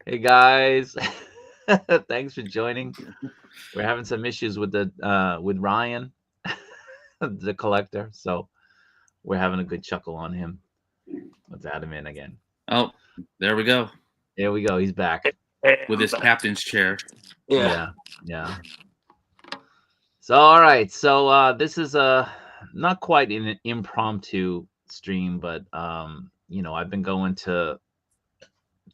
Hey guys, thanks for joining. We're having some issues with the with Ryan, the collector, so we're having a good chuckle on him. Let's add him in again. Oh, there we go There we go. He's back. Hey, with I'm his back. captain's chair. Yeah. Yeah, yeah. So all right, so this is a not quite an impromptu stream, but I've been going to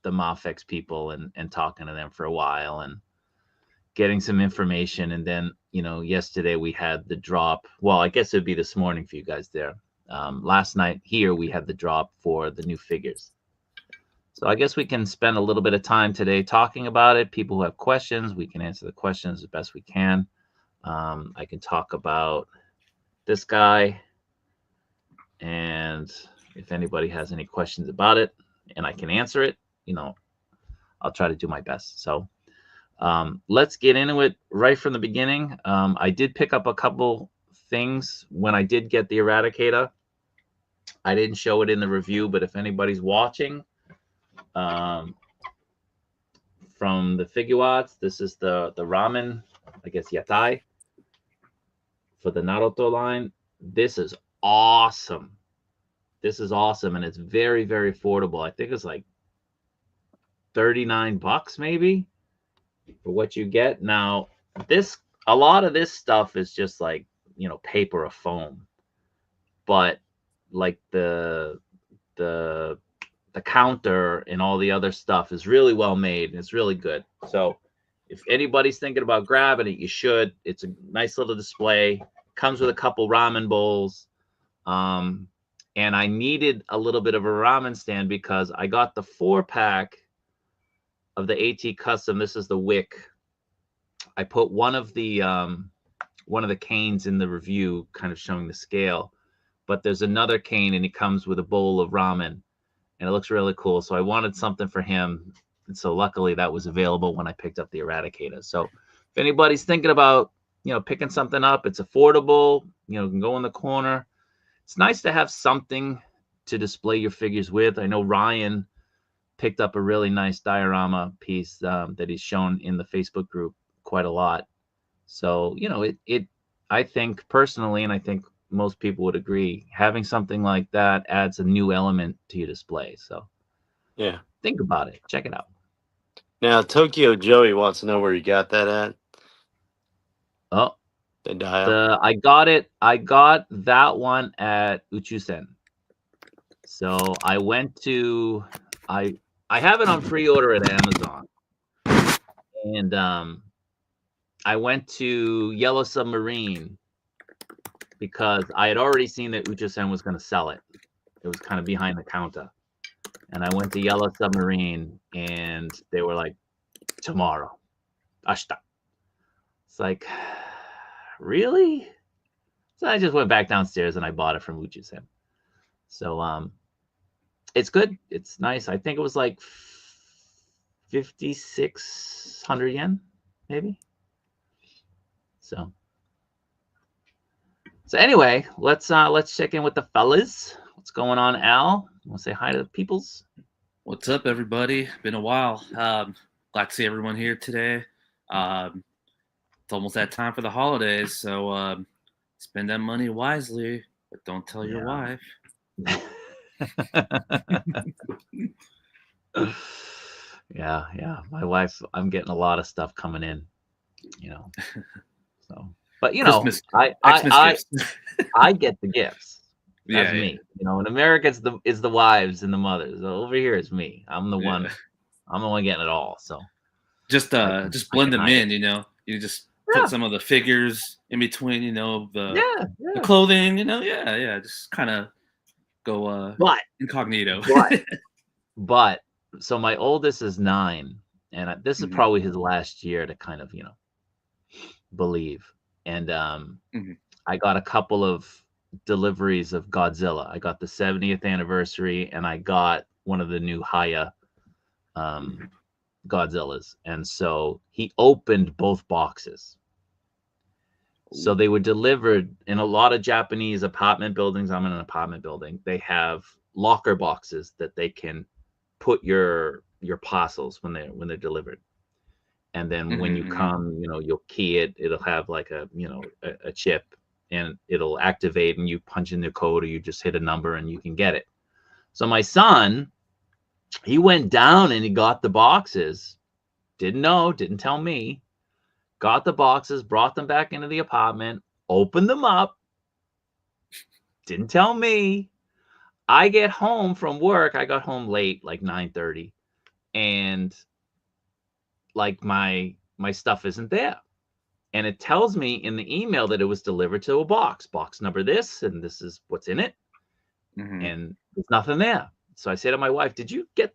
the Mafex people and talking to them for a while and getting some information. And then, yesterday we had the drop. Well, I guess it'd be this morning for you guys there. Last night here we had the drop for the new figures. So I guess we can spend a little bit of time today talking about it. People who have questions, we can answer the questions as best we can. I can talk about this guy, and if anybody has any questions about it and I can answer it, I'll try to do my best. So let's get into it right from the beginning. I did pick up a couple things when I did get the Eradicator. I didn't show it in the review, but if anybody's watching from the Figuarts, this is the ramen, I guess, yatai for the Naruto line. This is awesome. This is awesome, and it's very, very affordable. I think it's like $39 maybe for what you get. Now, a lot of this stuff is just like, paper or foam, but like the counter and all the other stuff is really well made and it's really good. So if anybody's thinking about grabbing it, you should. It's a nice little display. Comes with a couple ramen bowls. And I needed a little bit of a ramen stand because I got the 4-pack of the AT Custom. This is the Wick. I put one of the canes in the review, kind of showing the scale, but there's another cane and it comes with a bowl of ramen, and it looks really cool. So I wanted something for him, and so luckily that was available when I picked up the Eradicator. So if anybody's thinking about picking something up, it's affordable. Can go in the corner. It's nice to have something to display your figures with. I know Ryan picked up a really nice diorama piece that he's shown in the Facebook group quite a lot. So, it I think personally, and I think most people would agree, having something like that adds a new element to your display. So Yeah. think about it. Check it out. Now, Tokyo Joey wants to know where you got that at. Oh, The dial. I got that one at Uchusen. So I went to I have it on pre-order at Amazon. And I went to Yellow Submarine because I had already seen that Uchusen was going to sell it. It was kind of behind the counter. And I went to Yellow Submarine and they were like, tomorrow. Ashita. It's like, really? So I just went back downstairs and I bought it from Uchusen. So it's good. It's nice. I think it was like 5,600 yen, maybe. So anyway, let's check in with the fellas. What's going on, Al? Want to say hi to the peoples? What's up, everybody? Been a while. Glad to see everyone here today. It's almost that time for the holidays, so spend that money wisely, but don't tell your wife. Yeah. My wife, I'm getting a lot of stuff coming in, So, but Christmas I gifts. I get the gifts. That's Yeah. me. In America, it's the wives and the mothers. Over here, it's me. I'm the one. Yeah. I'm the one getting it all. So Just I blend can them hide in. it. You just Yeah. put some of the figures in between. The Yeah. clothing. Yeah. Just kind of go But incognito. but so my oldest is 9, and this is Mhm. probably his last year to kind of believe. And I got a couple of deliveries of Godzilla. I got the 70th anniversary, and I got one of the new Haya Godzillas. And so he opened both boxes. So they were delivered in a lot of Japanese apartment buildings. I'm in an apartment building. They have locker boxes that they can put your your parcels when they're delivered. And then when you Mm-hmm. come, you'll key it. It'll have like a chip, and it'll activate, and you punch in the code, or you just hit a number and you can get it. So my son, he went down and he got the boxes. Didn't know, didn't tell me. Got the boxes, brought them back into the apartment, opened them up. Didn't tell me. I get home from work. I got home late, like 9:30, and like my stuff isn't there. And it tells me in the email that it was delivered to a box number this, and this is what's in it. Mm-hmm. And there's nothing there. So I say to my wife, did you get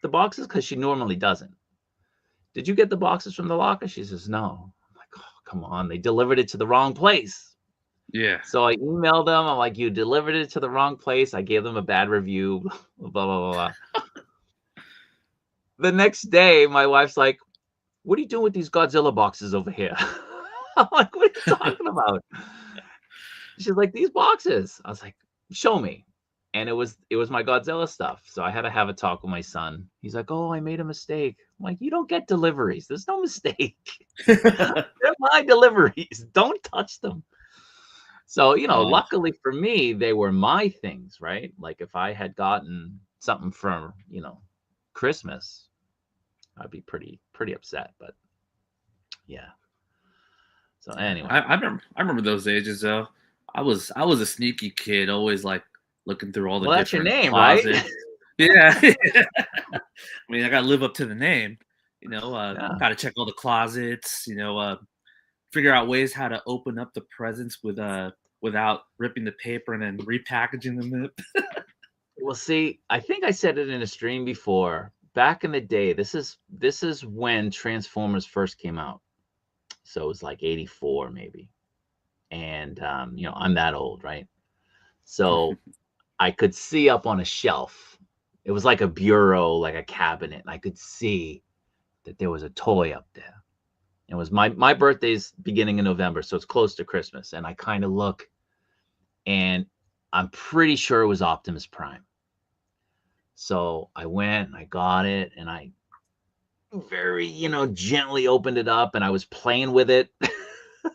the boxes? Because she normally doesn't. Did you get the boxes from the locker? She says, no. I'm like, oh, come on. They delivered it to the wrong place. Yeah. So I emailed them. I'm like, you delivered it to the wrong place. I gave them a bad review, blah, blah, blah, blah. The next day, my wife's like, what are you doing with these Godzilla boxes over here? I'm like, what are you talking about? She's like, these boxes. I was like, show me. And it was my Godzilla stuff. So I had to have a talk with my son. He's like, oh, I made a mistake. I'm like, you don't get deliveries. There's no mistake. They're my deliveries. Don't touch them. So, luckily for me, they were my things, right? Like if I had gotten something from, Christmas, I'd be pretty upset. But yeah. So anyway. I remember those ages though. I was a sneaky kid, always like looking through all the Well, that's your different name, closets. right? Yeah. I mean, I gotta live up to the name. Gotta check all the closets, figure out ways how to open up the presents without ripping the paper and then repackaging them. Well, see, I think I said it in a stream before. Back in the day, this is when Transformers first came out. So it was like 84 maybe. And I'm that old, right? So I could see up on a shelf. It was like a bureau, like a cabinet, and I could see that there was a toy up there. It was my birthday's beginning in November, so it's close to Christmas. And I kind of look, and I'm pretty sure it was Optimus Prime. So I went and I got it, and I very, gently opened it up, and I was playing with it,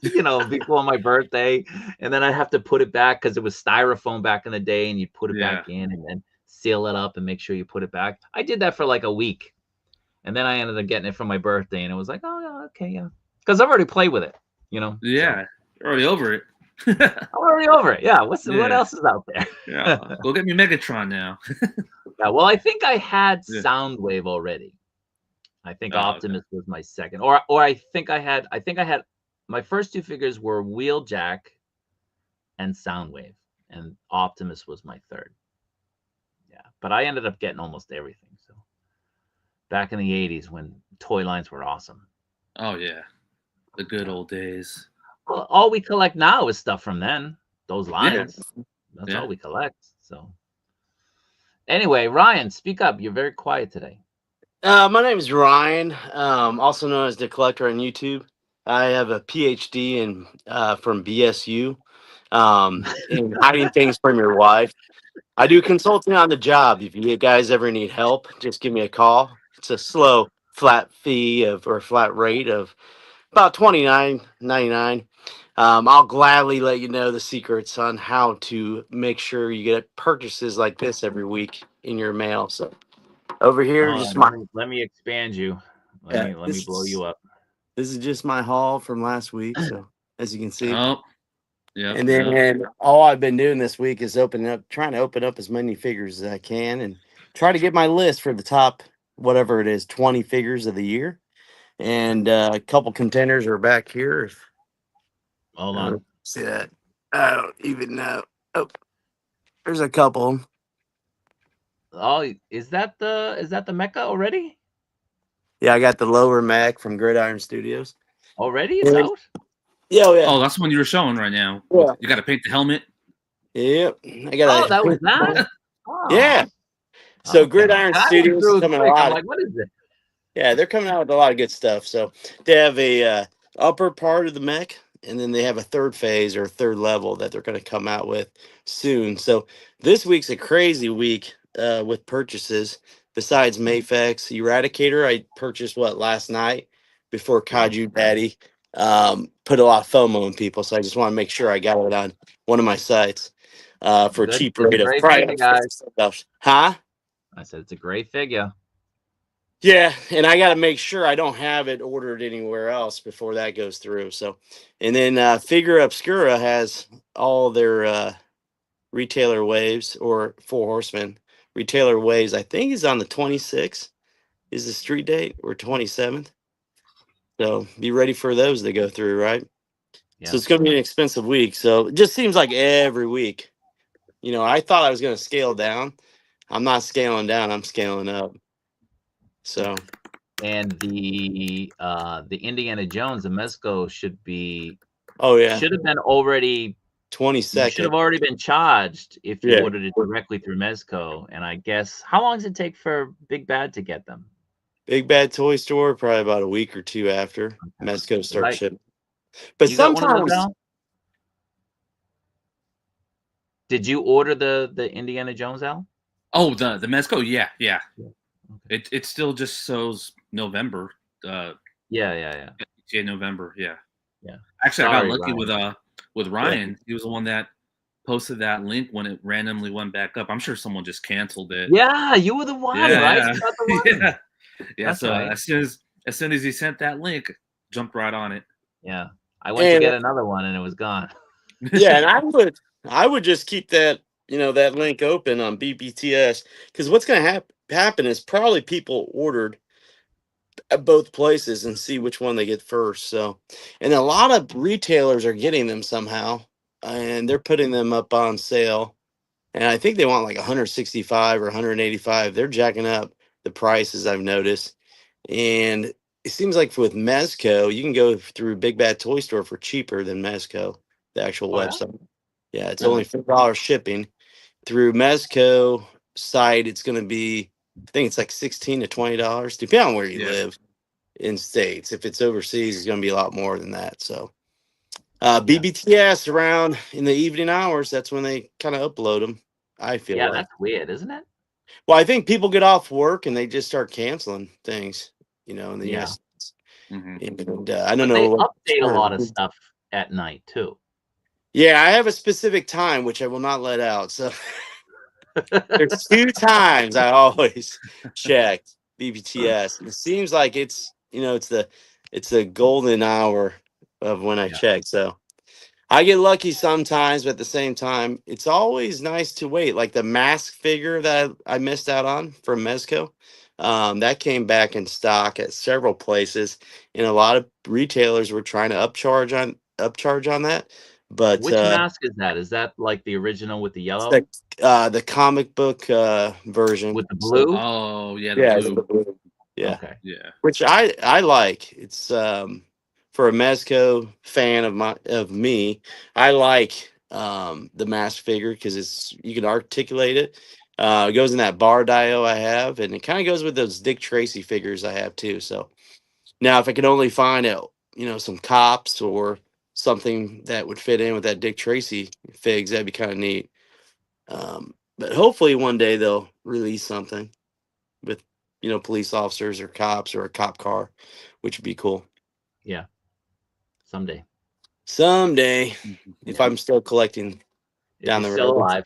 before my birthday. And then I have to put it back because it was styrofoam back in the day, and you put it back in and then seal it up and make sure you put it back. I did that for like a week. And then I ended up getting it for my birthday, and it was like, oh, yeah, okay, yeah. Because I've already played with it, Yeah, so. you're already over it. I'm already over it. Yeah, what else is out there? Yeah, go get me Megatron now. Yeah, well, I think I had Soundwave already. I think Optimus was my second, or I think I had my first two figures were Wheeljack and Soundwave, and Optimus was my third. Yeah, but I ended up getting almost everything. So back in the 80s when toy lines were awesome. Oh yeah, the good old days. Well, all we collect now is stuff from then. Those lines. That's all we collect. So anyway, Ryan, speak up. You're very quiet today. My name is Ryan, also known as the Collector on YouTube. I have a PhD in from BSU in hiding things from your wife. I do consulting on the job. If you guys ever need help, just give me a call. It's a slow, flat fee or flat rate of about $29.99. I'll gladly let you know the secrets on how to make sure you get purchases like this every week in your mail. So over here, let me expand you. Let me blow you up. This is just my haul from last week. So as you can see. Oh, yeah. And then all I've been doing this week is trying to open up as many figures as I can and try to get my list for the top, whatever it is, 20 figures of the year. And a couple contenders are back here. Hold on. See that? I don't even know. Oh, there's a couple. Oh, is that the Mecha already? Yeah, I got the lower Mac from Gridiron Studios. Already? It's out? Yeah, yeah. Oh, that's the one you were showing right now. Yeah. You got to paint the helmet. Yep. I got. Oh, that was that. Oh. Yeah. So Gridiron Studios is coming a lot. I'm like, what is it? Yeah, they're coming out with a lot of good stuff. So they have a upper part of the mech, and then they have a third phase or third level that they're going to come out with soon. So this week's a crazy week with purchases. besides Mafex. Eradicator, I purchased last night before Kaiju Daddy put a lot of FOMO in people. So I just want to make sure I got it on one of my sites for a Good. cheap It's a rate of great probably figure, guys. Huh? I said it's a great figure. Yeah, and I got to make sure I don't have it ordered anywhere else before that goes through. So, and then Figure Obscura has all their retailer waves or Four Horsemen retailer waves. I think is on the 26th is the street date or 27th. So be ready for those to go through, right? Yeah. So it's going to be an expensive week. So it just seems like every week, I thought I was going to scale down. I'm not scaling down. I'm scaling up. So. And the Indiana Jones, the Mezco should be. Oh yeah. Should have been already 22nd. You should have already been charged if you Yeah. ordered it directly through Mezco. And I guess how long does it take for Big Bad to get them? Big Bad Toy Store probably about a week or two after Mezco starts shipping. But You got one of those sometimes. now? Did you order the Indiana Jones, Al? Oh, the Mezco, yeah. Okay. It still just shows November. Yeah. November, yeah. Yeah. Actually, Sorry, I got lucky Ryan. with Ryan. Yeah. He was the one that posted that link when it randomly went back up. I'm sure someone just canceled it. Yeah, you were the one, right? Yeah. You got the one. Yeah. So right. as soon as he sent that link, jumped right on it. Yeah. I went to get another one and it was gone. Yeah, and I would just keep that, that link open on BBTS, because what's going to happen is probably people ordered at both places and see which one they get first. So, and a lot of retailers are getting them somehow, and they're putting them up on sale. And I think they want like 165 or 185. They're jacking up the prices, I've noticed. And it seems like with Mezco, you can go through Big Bad Toy Store for cheaper than Mezco, the actual website. Yeah, it's only $4 shipping. Through Mezco site, it's going to be, I think it's like $16 to $20, depending on where you live in states. If it's overseas, it's going to be a lot more than that. So BBTS around in the evening hours, that's when they kind of upload them, I feel like. Yeah, that's weird, isn't it? Well, I think people get off work and they just start canceling things, in the US. And I don't know. They update a lot of stuff at night too. Yeah, I have a specific time which I will not let out. So there's 2 times I always check BBTS. It seems like it's it's the golden hour of when I check. So I get lucky sometimes, but at the same time, it's always nice to wait. Like the mask figure that I missed out on from Mezco, that came back in stock at several places, and a lot of retailers were trying to upcharge on that. But which mask is that? Is that like the original with the yellow? The comic book version with the blue. Oh yeah, the blue. Yeah. Okay. Yeah. Which I like. It's for a Mezco fan of me, I like the mask figure because you can articulate it. It goes in that bar dio I have, and it kind of goes with those Dick Tracy figures I have too. So now, if I could only find some cops or something that would fit in with that Dick Tracy figs, that'd be kind of neat. But hopefully one day they'll release something with police officers or cops or a cop car, which would be cool. Yeah. Someday, if I'm still collecting down the road. Still alive.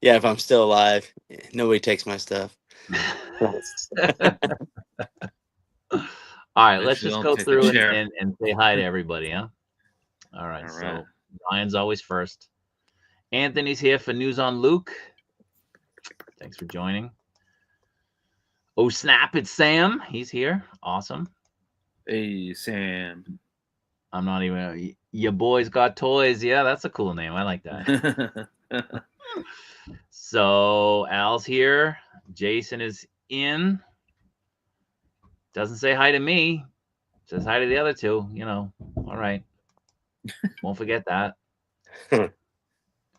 Yeah, if I'm still alive, nobody takes my stuff. All right, let's just go through and say hi to everybody, huh? All right. So Ryan's always first. Anthony's here for news on Luke. Thanks for joining. Oh snap! It's Sam. He's here. Awesome. Hey Sam. I'm not even. Your boy's got toys. Yeah, that's a cool name. I like that. So Al's here. Jason is in. Doesn't say hi to me. Says hi to the other two. All right. Won't forget that.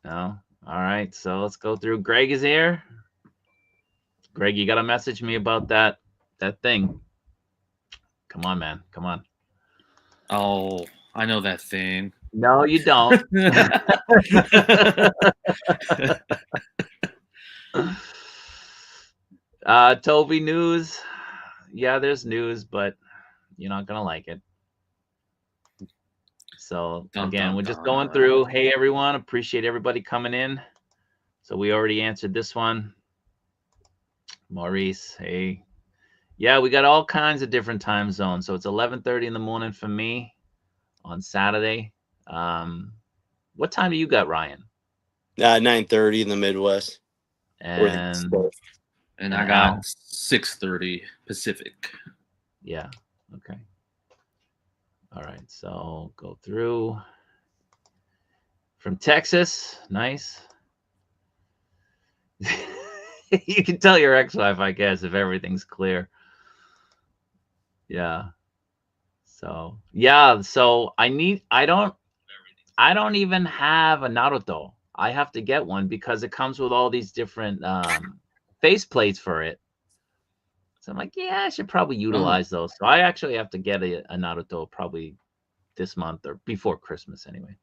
No. All right. So let's go through. Greg is here. Greg, you got to message me about that thing. Come on, man. Come on. Oh, I know that thing. No, you don't. Toby news. Yeah, there's news, but you're not gonna like it. So Dun, again, dun, we're just dun. going through. Hey everyone, appreciate everybody coming in. So we already answered this one. Maurice, hey. Yeah, we got all kinds of different time zones. So it's 11:30 in the morning for me on Saturday. What time do you got, Ryan? 9:30 in the Midwest. Or the East And Coast. And And I got Al? 6:30 Pacific. Yeah. Okay. All right. So go through from Texas. Nice. You can tell your ex-wife, I guess, if everything's clear. Yeah. So yeah. So I don't even have a Naruto. I have to get one because it comes with all these different face plates for it. So I'm like, yeah, I should probably utilize those. So I actually have to get a Naruto probably this month or before Christmas anyway.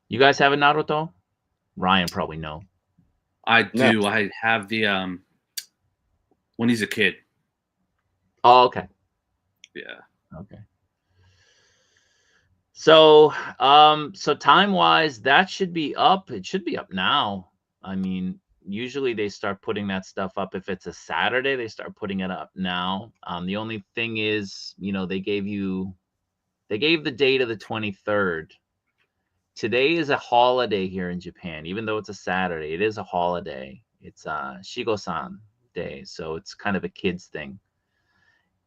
You guys have a Naruto? Ryan probably no. I No. do. I have the when he's a kid. Oh, okay. Yeah. Okay. So so time-wise, that should be up. It should be up now. I mean, usually they start putting that stuff up if it's a Saturday, they start putting it up now. The only thing is, they gave the date of the 23rd. Today is a holiday here in Japan. Even though it's a Saturday, it is a holiday. It's Shigo-san Day, so it's kind of a kids thing.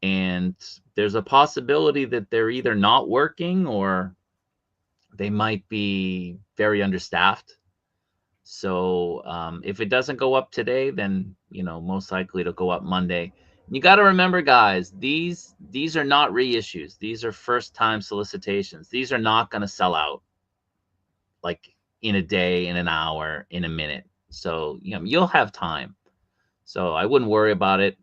And there's a possibility that they're either not working or they might be very understaffed. So if it doesn't go up today, then most likely it'll go up Monday. You got to remember, guys, these are not reissues. These are first-time solicitations. These are not going to sell out like in a day, in an hour, in a minute. So you'll have time. So I wouldn't worry about it.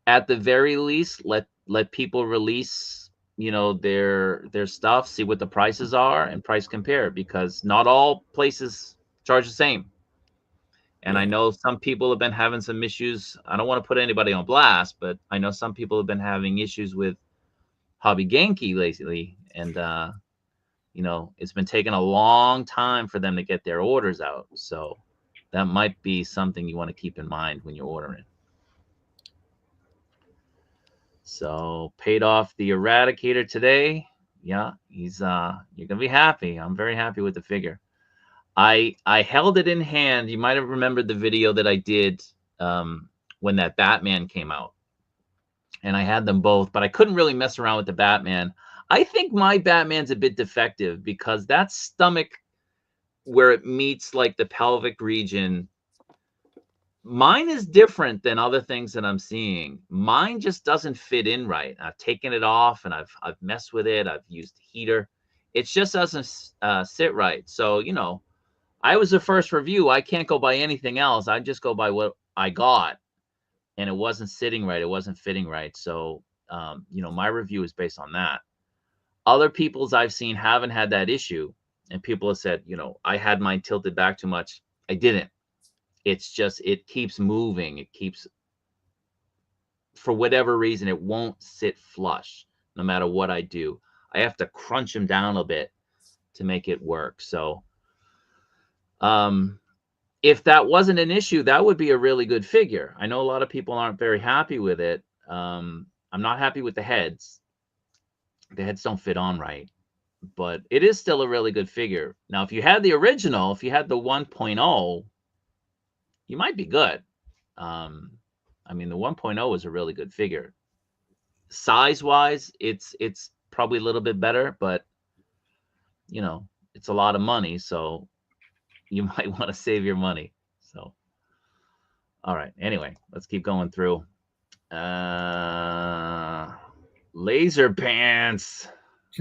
At the very least, let people release their stuff, see what the prices are, and price compare, because not all places charge the same. And I know some people have been having some issues. I don't want to put anybody on blast, but I know some people have been having issues with Hobby Genki lately, and it's been taking a long time for them to get their orders out. So that might be something you want to keep in mind when you're ordering. So paid off the Eradicator today. Yeah, he's you're gonna be happy. I'm very happy with the figure. I held it in hand. You might have remembered the video that I did when that Batman came out. And I had them both, but I couldn't really mess around with the Batman. I think my Batman's a bit defective because that stomach where it meets like the pelvic region, mine is different than other things that I'm seeing. Mine just doesn't fit in right. I've taken it off and I've messed with it. I've used the heater. It just doesn't sit right. So, I was the first review. I can't go by anything else. I just go by what I got. And it wasn't sitting right. It wasn't fitting right. So, my review is based on that. Other people's I've seen haven't had that issue. And people have said, I had mine tilted back too much. I didn't. It's just, it keeps moving. It keeps, for whatever reason, it won't sit flush no matter what I do. I have to crunch them down a bit to make it work. So, if that wasn't an issue, that would be a really good figure. I know a lot of people aren't very happy with it. I'm not happy with the heads. The heads don't fit on right, but it is still a really good figure. Now, if you had the original, if you had the 1.0, you might be good. I mean, the 1.0 is a really good figure. Size-wise, it's probably a little bit better, but it's a lot of money, so you might want to save your money. So, all right. Anyway, let's keep going through. Laser pants.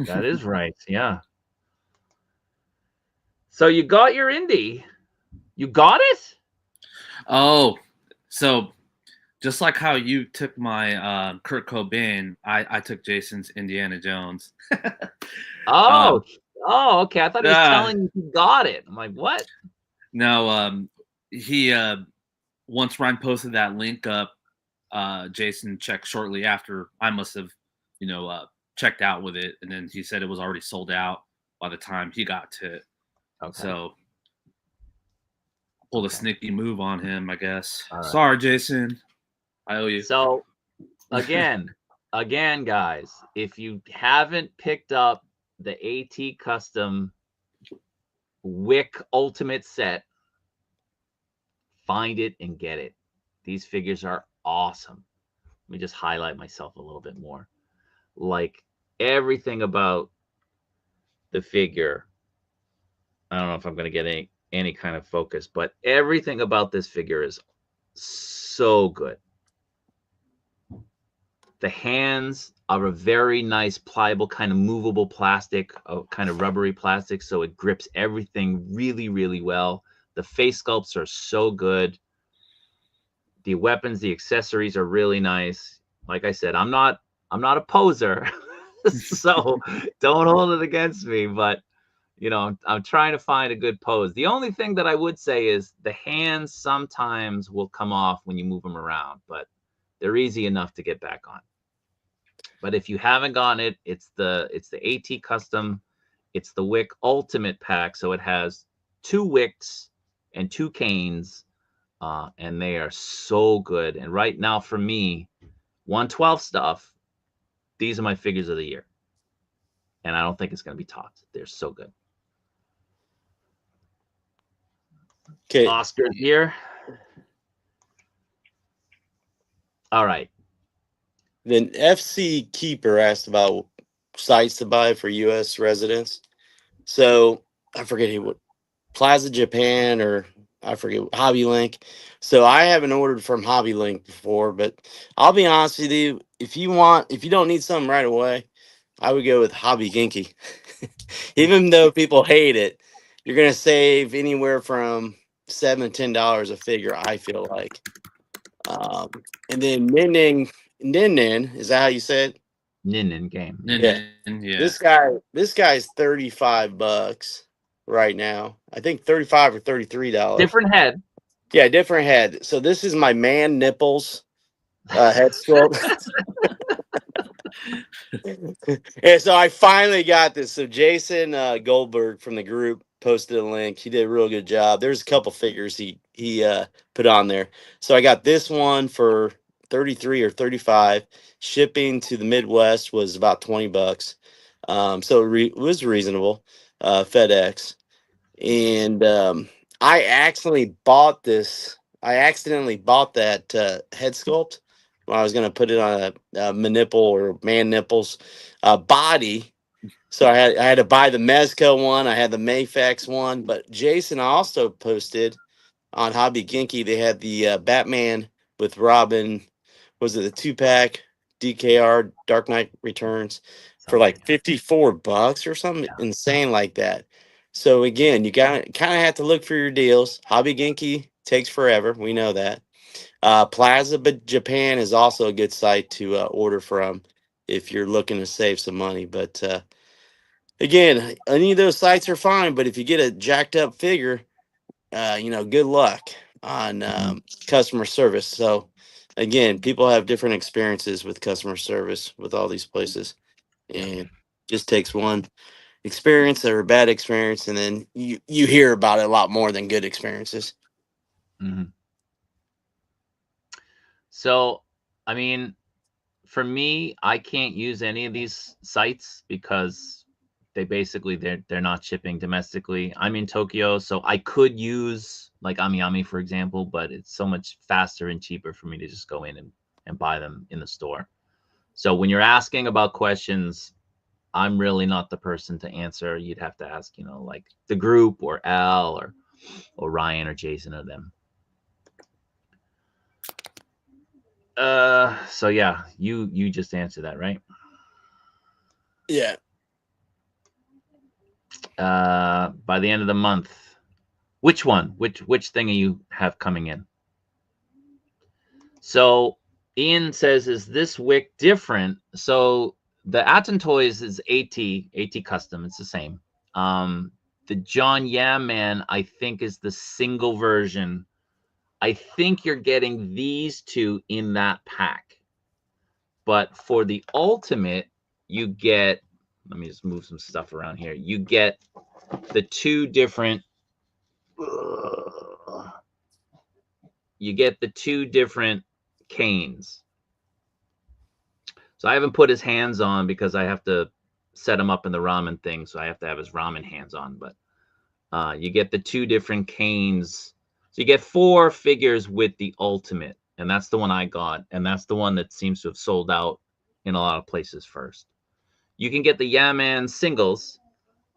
That is right. Yeah. So you got your indie. You got it? Oh, so just like how you took my Kurt Cobain, I took Jason's Indiana Jones. Oh, okay. I thought he was uh, telling you he got it. I'm like, what? No, he once Ryan posted that link up, Jason checked shortly after. I must have, checked out with it, and then he said it was already sold out by the time he got to it. Okay. So pulled a sneaky move on him, I guess. All right. Sorry, Jason. I owe you. So again, guys, if you haven't picked up the AT Custom Wick Ultimate set, find it and get it. These figures are awesome. Let me just highlight myself a little bit more. Like, everything about the figure, I don't know if I'm going to get any kind of focus, but everything about this figure is so good. The hands are a very nice, pliable, kind of movable plastic, kind of rubbery plastic, so it grips everything really, really well. The face sculpts are so good. The weapons, the accessories are really nice. Like I said, I'm not a poser, so don't hold it against me. But I'm trying to find a good pose. The only thing that I would say is the hands sometimes will come off when you move them around, but they're easy enough to get back on. But if you haven't gotten it, it's the AT Custom. It's the Wick Ultimate Pack, so it has 2 Wicks and 2 Canes, and they are so good. And right now, for me, 112 stuff, these are my figures of the year, and I don't think it's going to be topped. They're so good. Okay, Oscar here. All right. Then FC Keeper asked about sites to buy for U.S. residents. So I forget what Plaza Japan or I forget Hobby Link. So I haven't ordered from Hobby Link before, but I'll be honest with you. If you don't need something right away, I would go with Hobby Ginky. Even though people hate it, you're gonna save anywhere from $7 to $10 a figure. I feel like. And then Nin, is that how you say it? Nin game. Yeah. This guy's $35 right now. I think $35 or $33. Different head. Yeah, different head. So this is my man nipples head sculpt. And so I finally got this. So Jason Goldberg from the group posted a link. He did a real good job. There's a couple figures he put on there. So I got this one for 33 or 35. Shipping to the Midwest was about $20. So it was reasonable. FedEx. And I accidentally bought that head sculpt when I was going to put it on a nipple or man nipples body. So I had to buy the Mezco one. I had the Mafex one. But Jason also posted on Hobby Ginky, they had the Batman with Robin. Was it the 2-pack DKR Dark Knight Returns for like $54 or something insane like that. So again, you kind of have to look for your deals. Hobby Ginky takes forever. We know that. Plaza Japan is also a good site to order from if you're looking to save some money. But again, any of those sites are fine. But if you get a jacked up figure, good luck on customer service. So again, people have different experiences with customer service with all these places, and it just takes one experience or a bad experience, and then you hear about it a lot more than good experiences. Mm-hmm. So, I mean, for me, I can't use any of these sites because they're not shipping domestically. I'm in Tokyo, so I could use like AmiAmi, for example, but it's so much faster and cheaper for me to just go in and buy them in the store. So when you're asking about questions, I'm really not the person to answer. You'd have to ask, like the group or Al or Ryan or Jason or them. So yeah, you just answered that, right? Yeah. By the end of the month, which one? Which thing you have coming in? So Ian says, is this Wick different? So the Atom Toys is AT Custom. It's the same. The John Yam Man, I think, is the single version I think you're getting these two in that pack. But for the ultimate, you get, let me just move some stuff around here. You get the two different, canes. So I haven't put his hands on because I have to set him up in the ramen thing. So I have to have his ramen hands on. But you get the two different canes. So you get 4 figures with the ultimate. And that's the one I got. And that's the one that seems to have sold out in a lot of places first. You can get the Yaman singles.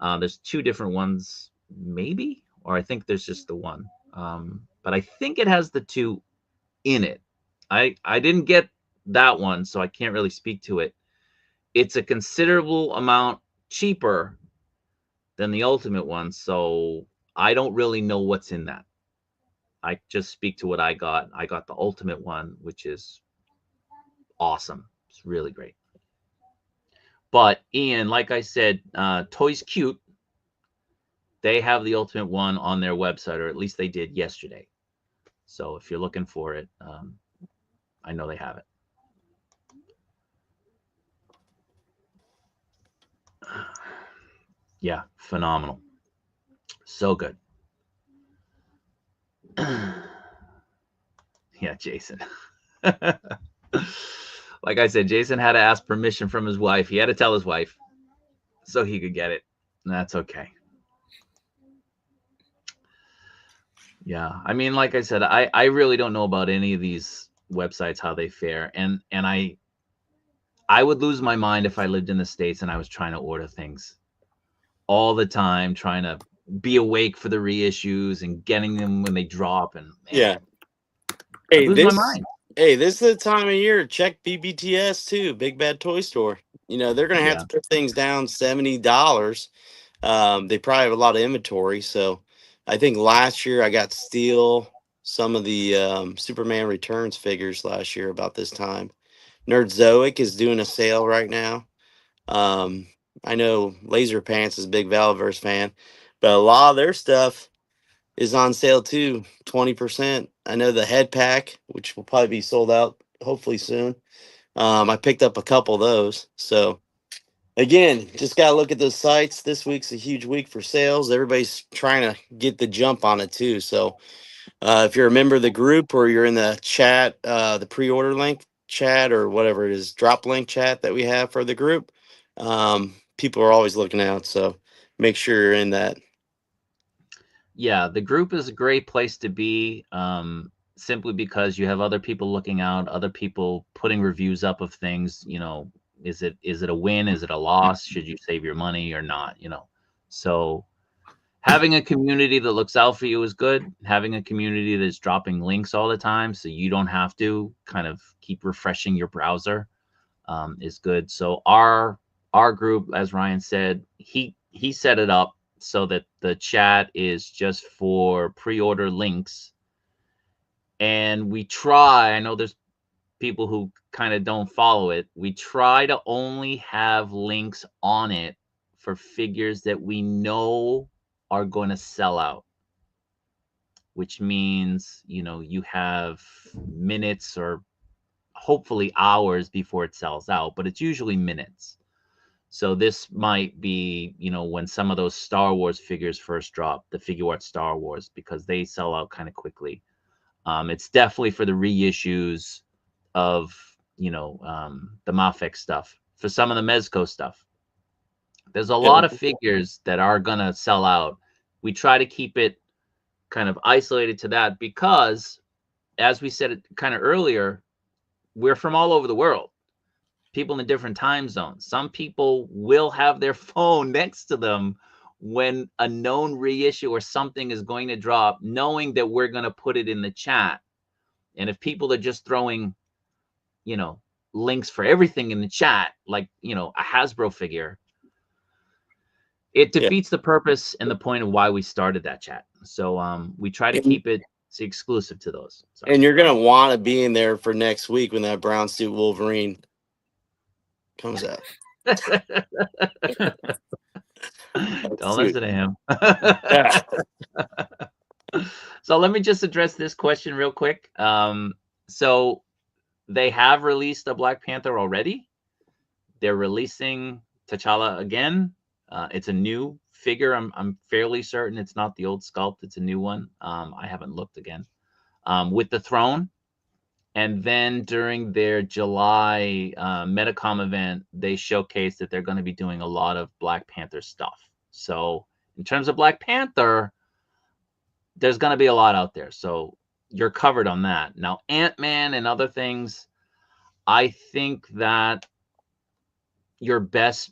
There's 2 different ones, maybe, or I think there's just the one. But I think it has the 2 in it. I didn't get that one, so I can't really speak to it. It's a considerable amount cheaper than the ultimate one, so I don't really know what's in that. I just speak to what I got. I got the ultimate one, which is awesome. It's really great. But Ian, like I said, Toys Cute, they have the ultimate one on their website, or at least they did yesterday. So if you're looking for it, I know they have it. Yeah, phenomenal. So good. Yeah, Jason. Like I said, Jason had to ask permission from his wife. He had to tell his wife so he could get it. That's okay. Yeah, I mean, like I said, I really don't know about any of these websites, how they fare, and I would lose my mind if I lived in the States and I was trying to order things all the time, trying to be awake for the reissues and getting them when they drop. And man, Yeah. I'd lose my mind. Hey, this is the time of year. Check BBTS too, Big Bad Toy Store. You know, they're gonna have to put things down $70. They probably have a lot of inventory. So I think last year I got steal some of the Superman Returns figures last year about this time. Nerdzoic is doing a sale right now. I know Laser Pants is a big Valaverse fan, but a lot of their stuff is on sale too, 20%. I know the head pack, which will probably be sold out hopefully soon. I picked up a couple of those. So again, just got to look at those sites. This week's a huge week for sales. Everybody's trying to get the jump on it too. So if you're a member of the group or you're in the chat, the pre-order link chat or whatever it is, drop link chat that we have for the group, people are always looking out. So make sure you're in that. Yeah, the group is a great place to be, simply because you have other people looking out, other people putting reviews up of things. You know, is it a win? Is it a loss? Should you save your money or not? You know, so having a community that looks out for you is good. Having a community that's dropping links all the time, so you don't have to kind of keep refreshing your browser, is good. So our group, as Ryan said, he set it up so that the chat is just for pre-order links. And we try, I know there's people who kind of don't follow it. We try to only have links on it for figures that we know are going to sell out, which means, you know, you have minutes or hopefully hours before it sells out, but it's usually minutes. So this might be, you know, when some of those Star Wars figures first drop, the Figure Art Star Wars, because they sell out kind of quickly. It's definitely for the reissues of, you know, the Mafex stuff. For some of the Mezco stuff, there's a lot of figures that are going to sell out. We try to keep it kind of isolated to that because, as we said kind of earlier, we're from all over the world. People in different time zones. Some people will have their phone next to them when a known reissue or something is going to drop, knowing that we're going to put it in the chat. And if people are just throwing, you know, links for everything in the chat, like, you know, a Hasbro figure, it defeats the purpose and the point of why we started that chat. So we try to keep it exclusive to those. Sorry. And you're going to want to be in there for next week when that brown suit Wolverine comes out. Don't listen to him. So let me just address this question real quick. So they have released a Black Panther already. They're releasing T'Challa again. It's a new figure. I'm fairly certain it's not the old sculpt. It's a new one. I haven't looked again. With the throne. And then during their July Medicom event, they showcased that they're going to be doing a lot of Black Panther stuff. So in terms of Black Panther, there's going to be a lot out there. So you're covered on that. Now, Ant-Man and other things, I think that your best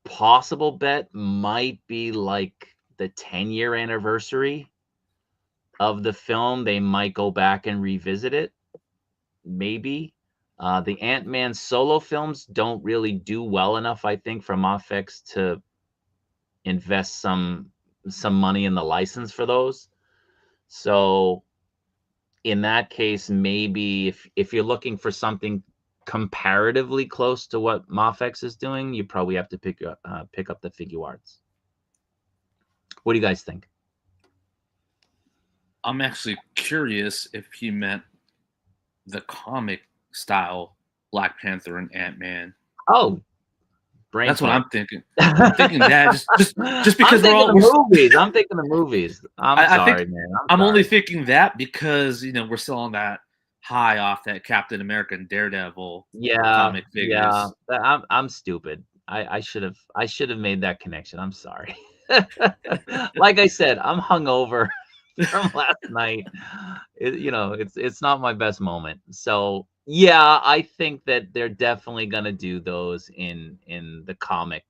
possible bet might be like the 10-year anniversary of the film. They might go back and revisit it. Maybe. The Ant-Man solo films don't really do well enough, I think, for Mafex to invest some money in the license for those. So in that case, maybe if you're looking for something comparatively close to what Mafex is doing, you probably have to pick up the Figure Arts. What do you guys think? I'm actually curious if he meant the comic style Black Panther and Ant-Man. Oh, that's what I'm thinking. I'm thinking that just because we're all movies. I'm thinking the movies. I'm sorry, man. I'm only thinking that because we're still on that high off that Captain America and Daredevil comic figures. Yeah, I'm stupid. I should have made that connection. I'm sorry. Like I said, I'm hungover from last night. It's not my best moment. So yeah, I think that they're definitely gonna do those in the comic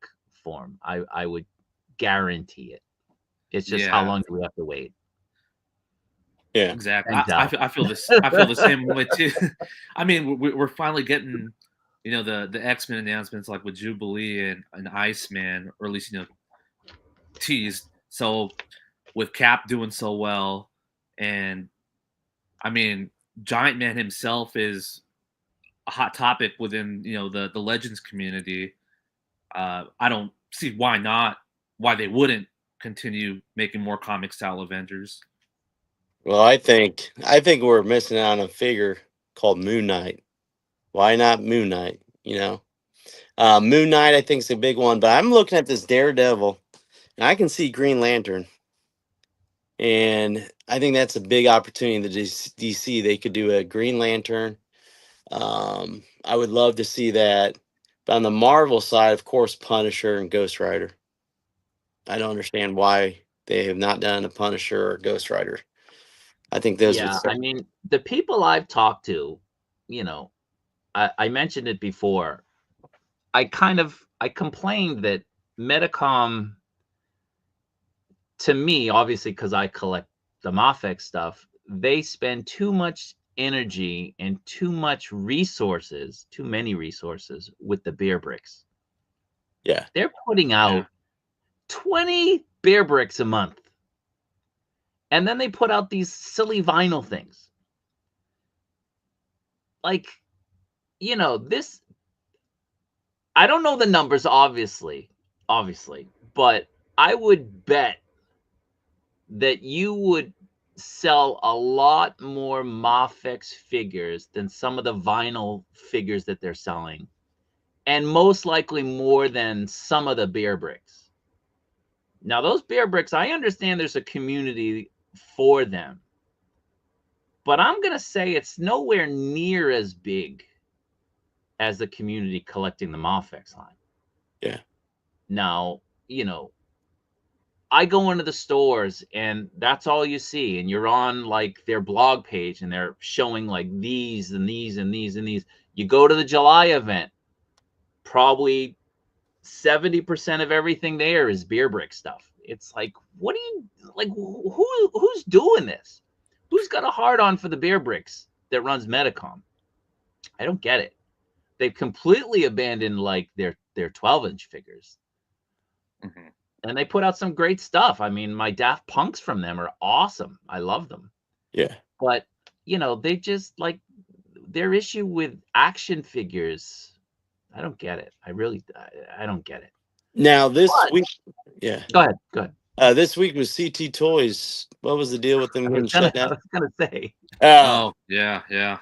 form. I would guarantee it. It's just how long do we have to wait? Yeah, exactly. I feel this. I feel the same way too. I mean, we're finally getting, the X-Men announcements like with Jubilee and Iceman, or at least teased. So with Cap doing so well, and I mean, Giant Man himself is a hot topic within the Legends community. I don't see why they wouldn't continue making more comic style Avengers. Well, I think we're missing out on a figure called Moon Knight. Why not Moon Knight? Moon Knight I think is a big one, but I'm looking at this Daredevil, and I can see Green Lantern, and I think that's a big opportunity in the DC. They could do a Green Lantern. I would love to see that. But on the Marvel side, of course, Punisher and Ghost Rider. I don't understand why they have not done a Punisher or Ghost Rider. I think those. Yeah, I mean, the people I've talked to, I mentioned it before. I complained that Medicom, to me, obviously because I collect the Mafex stuff, they spend too much energy and too many resources with the beer bricks. Yeah. They're putting out 20 beer bricks a month. And then they put out these silly vinyl things. Like, this, I don't know the numbers, obviously, but I would bet that you would sell a lot more Mafex figures than some of the vinyl figures that they're selling, and most likely more than some of the beer bricks. Now, those beer bricks, I understand there's a community for them, but I'm going to say it's nowhere near as big as the community collecting the Mafex line. Yeah. Now, I go into the stores and that's all you see. And you're on like their blog page and they're showing like these and these and these and these. You go to the July event, probably 70% of everything there is beer brick stuff. It's like, what do you like? Who's doing this? Who's got a hard on for the beer bricks that runs Medicom? I don't get it. They've completely abandoned like their 12-inch figures. Mm-hmm. And they put out some great stuff. I mean, my Daft Punks from them are awesome. I love them. Yeah. But, they just like their issue with action figures. I don't get it. I don't get it. Now this week, yeah. Go ahead. This week was CT Toys. What was the deal with them getting shut I down? was gonna say. Oh, yeah.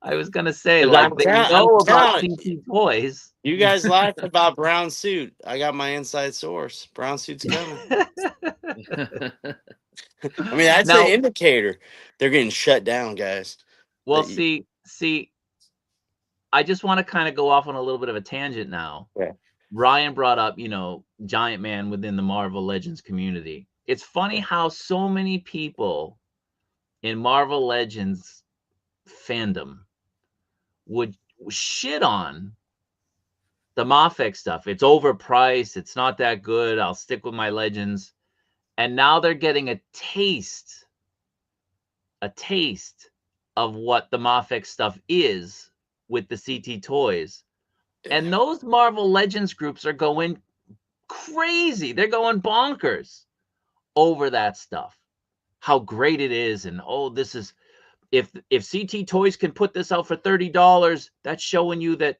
I was gonna say, 'Cause like, they know I'm about telling CT Toys. you guys laughed about Brown Suit. I got my inside source. Brown Suit's coming. I mean, that's an Now, indicator. They're getting shut down, guys. well, That you- see, I just want to kind of go off on a little bit of a tangent now. Yeah. Ryan brought up, Giant Man within the Marvel Legends community. It's funny how so many people in Marvel Legends fandom would shit on the Mafex stuff. It's overpriced. It's not that good. I'll stick with my Legends. And now they're getting a taste of what the Mafex stuff is with the CT Toys. And those Marvel Legends groups are going crazy. They're going bonkers over that stuff. How great it is. And this is if CT Toys can put this out for $30, that's showing you that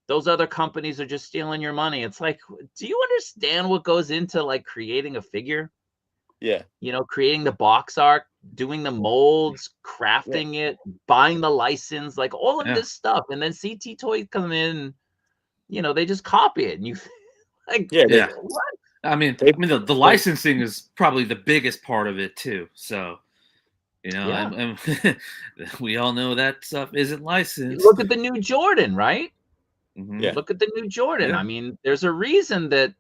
those other companies are just stealing your money. It's like, do you understand what goes into like creating a figure? Yeah. Creating the box art, doing the molds, crafting it, buying the license, like all of this stuff. And then CT Toys come in, they just copy it. And you like, what? I mean, the licensing is probably the biggest part of it too. So, and we all know that stuff isn't licensed. Look at the new Jordan, right? Yeah. Look at the new Jordan. Yeah. I mean, there's a reason that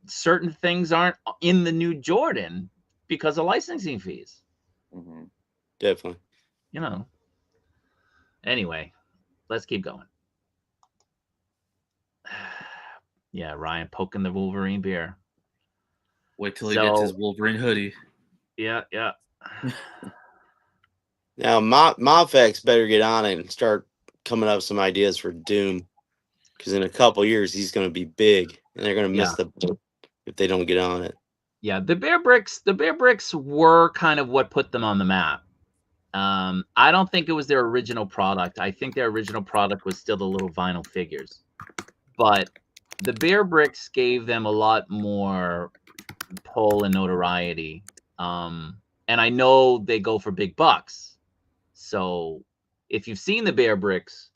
certain things aren't in the new Jordan because of licensing fees. Definitely. Anyway, let's keep going. Yeah, Ryan poking the Wolverine beer. Wait till he gets his Wolverine hoodie. Yeah. Now, Mafex better get on it and start coming up with some ideas for Doom, because in a couple years he's going to be big, and they're going to miss the boat if they don't get on it. Yeah, the Bear Bricks were kind of what put them on the map. I don't think it was their original product. I think their original product was still the little vinyl figures, but the Bear Bricks gave them a lot more pull and notoriety. And I know they go for big bucks. So if you've seen the Bear Bricks,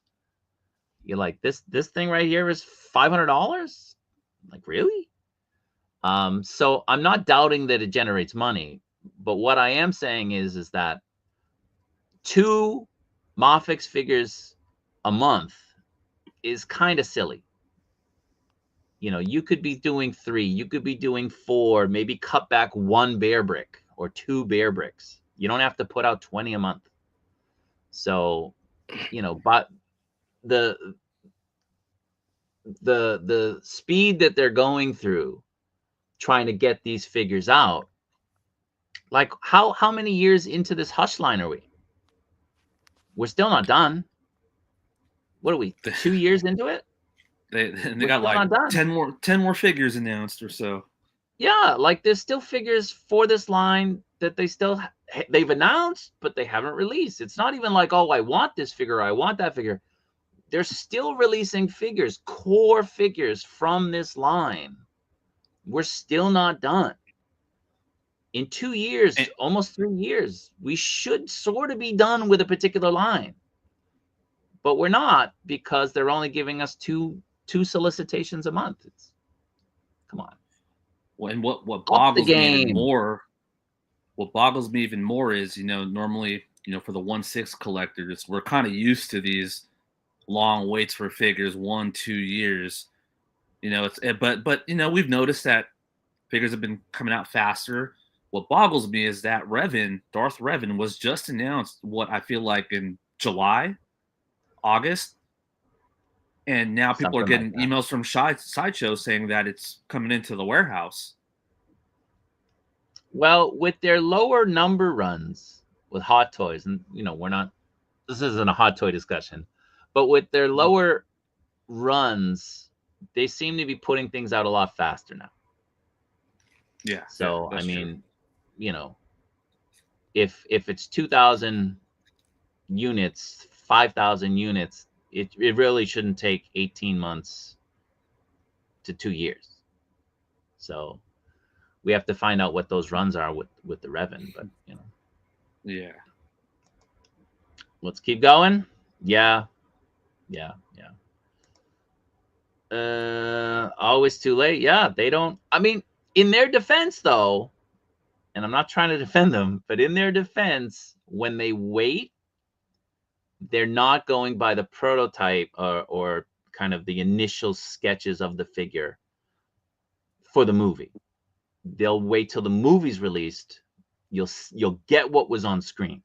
you're like, this thing right here is $500? Like, really? So I'm not doubting that it generates money, but what I am saying is that 2 Mafex figures a month is kind of silly. You could be doing 3, you could be doing 4, maybe cut back 1 Bear Brick or 2 Bear Bricks. You don't have to put out 20 a month. So, but the speed that they're going through trying to get these figures out, like how many years into this hush line are we? We're still not done. What are we, 2 years into it? They got like 10 more figures announced or so. Yeah, like there's still figures for this line that they've announced, but they haven't released. It's not even like, I want this figure, I want that figure. They're still releasing figures, core figures from this line. We're still not done. In 2 years, almost 3 years, we should sort of be done with a particular line. But we're not, because they're only giving us two solicitations a month. Come on. And what boggles me even more, is, normally, for the 1/6 collectors, we're kind of used to these long waits for figures, 1-2 years. But we've noticed that figures have been coming out faster. What boggles me is that Darth Revan was just announced, what I feel like in July, August. And now people are getting emails from Sideshow saying that it's coming into the warehouse. Well, with their lower number runs with Hot Toys, and this isn't a Hot Toy discussion, but with their lower runs, they seem to be putting things out a lot faster now. Yeah. So I mean, if it's 2,000 units, 5,000 units, it really shouldn't take 18 months to 2 years. So we have to find out what those runs are with the Revan. But Yeah. let's keep going. Yeah. Always too late. Yeah, they don't. I mean, in their defense, though, and I'm not trying to defend them, but in their defense, when they wait, they're not going by the prototype or kind of the initial sketches of the figure for the movie. They'll wait till the movie's released. You'll get what was on screen,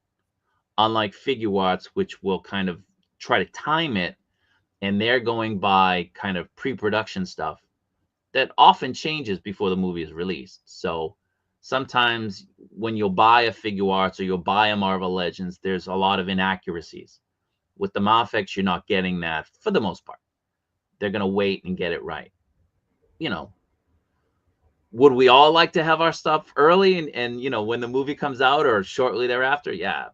unlike Figuarts, which will kind of try to time it, and they're going by kind of pre-production stuff that often changes before the movie is released. So sometimes when you'll buy a Figuarts or you'll buy a Marvel Legends, there's a lot of inaccuracies. With the Mafex, you're not getting that for the most part. They're going to wait and get it right. Would we all like to have our stuff early and when the movie comes out or shortly thereafter? Yeah.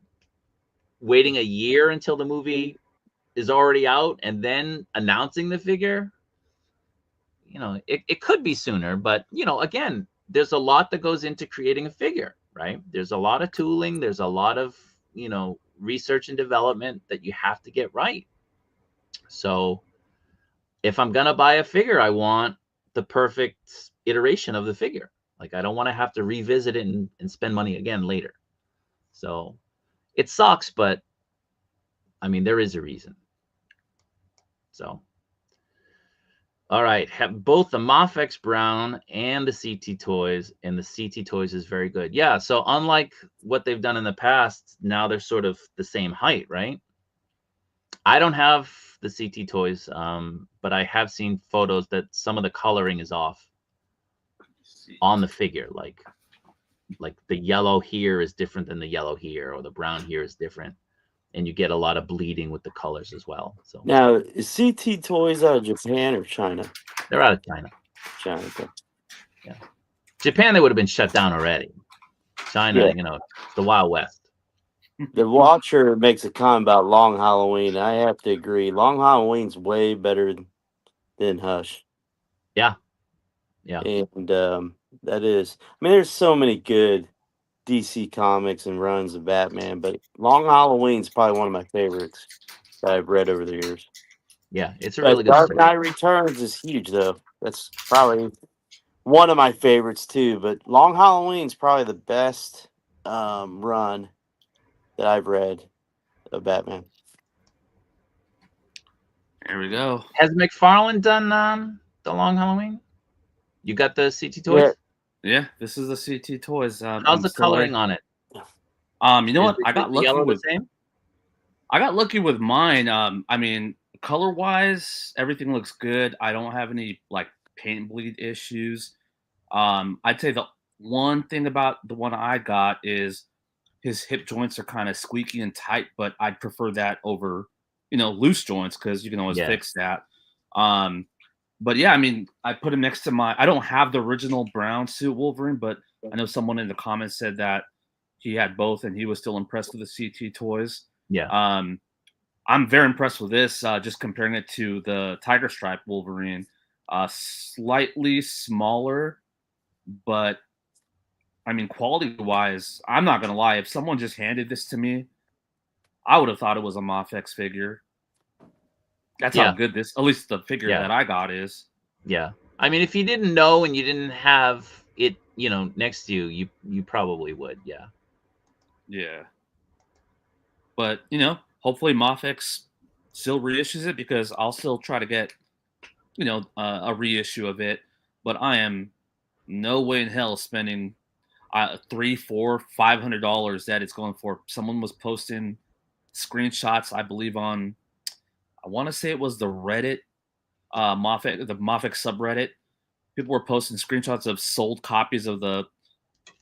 Waiting a year until the movie is already out and then announcing the figure, it could be sooner, but again, there's a lot that goes into creating a figure, right? There's a lot of tooling, there's a lot of research and development that you have to get right. So if I'm gonna buy a figure, I want the perfect iteration of the figure. Like, I don't want to have to revisit it and spend money again later. So it sucks, but I mean, there is a reason. So all right, have both the Mafex Brown and the CT Toys, and the CT Toys is very good. Yeah, so unlike what they've done in the past, now they're sort of the same height, right? I don't have the CT Toys, but I have seen photos that some of the coloring is off on the figure. Like the yellow here is different than the yellow here, or the brown here is different. And you get a lot of bleeding with the colors as well. So now, is CT Toys out of Japan or China? They're out of China. China. Okay. Yeah. Japan, they would have been shut down already. China, it's the Wild West. The Watcher makes a comment about Long Halloween. I have to agree. Long Halloween's way better than Hush. Yeah. And that is, I mean, there's so many good DC comics and runs of Batman, but Long Halloween's probably one of my favorites that I've read over the years. Yeah, it's a really good Dark story. Knight Returns is huge, though. That's probably one of my favorites too. But Long Halloween's probably the best run that I've read of Batman. There we go. Has McFarlane done the Long Halloween? You got the CT Toys? Yeah, this is the CT Toys. How's the coloring on it? You know what? I got lucky with the same? I got lucky with mine. I mean, color wise, everything looks good. I don't have any like paint bleed issues. I'd say the one thing about the one I got is his hip joints are kind of squeaky and tight, but I'd prefer that over, loose joints because you can always fix that. But yeah, I mean, I put him next to I don't have the original brown suit Wolverine, but I know someone in the comments said that he had both and he was still impressed with the CT Toys. Yeah. I'm very impressed with this, just comparing it to the Tiger Stripe Wolverine. Slightly smaller, but I mean, quality-wise, I'm not going to lie. If someone just handed this to me, I would have thought it was a Mafex figure. That's how good this, at least the figure that I got is. Yeah. I mean, if you didn't know and you didn't have it, next to you, you probably would. Yeah. Yeah. But, hopefully Mafex still reissues it because I'll still try to get, a reissue of it. But I am no way in hell spending $300, $400, $500 that it's going for. Someone was posting screenshots, I believe, on, I want to say it was the Reddit, the Mafex subreddit. People were posting screenshots of sold copies of the,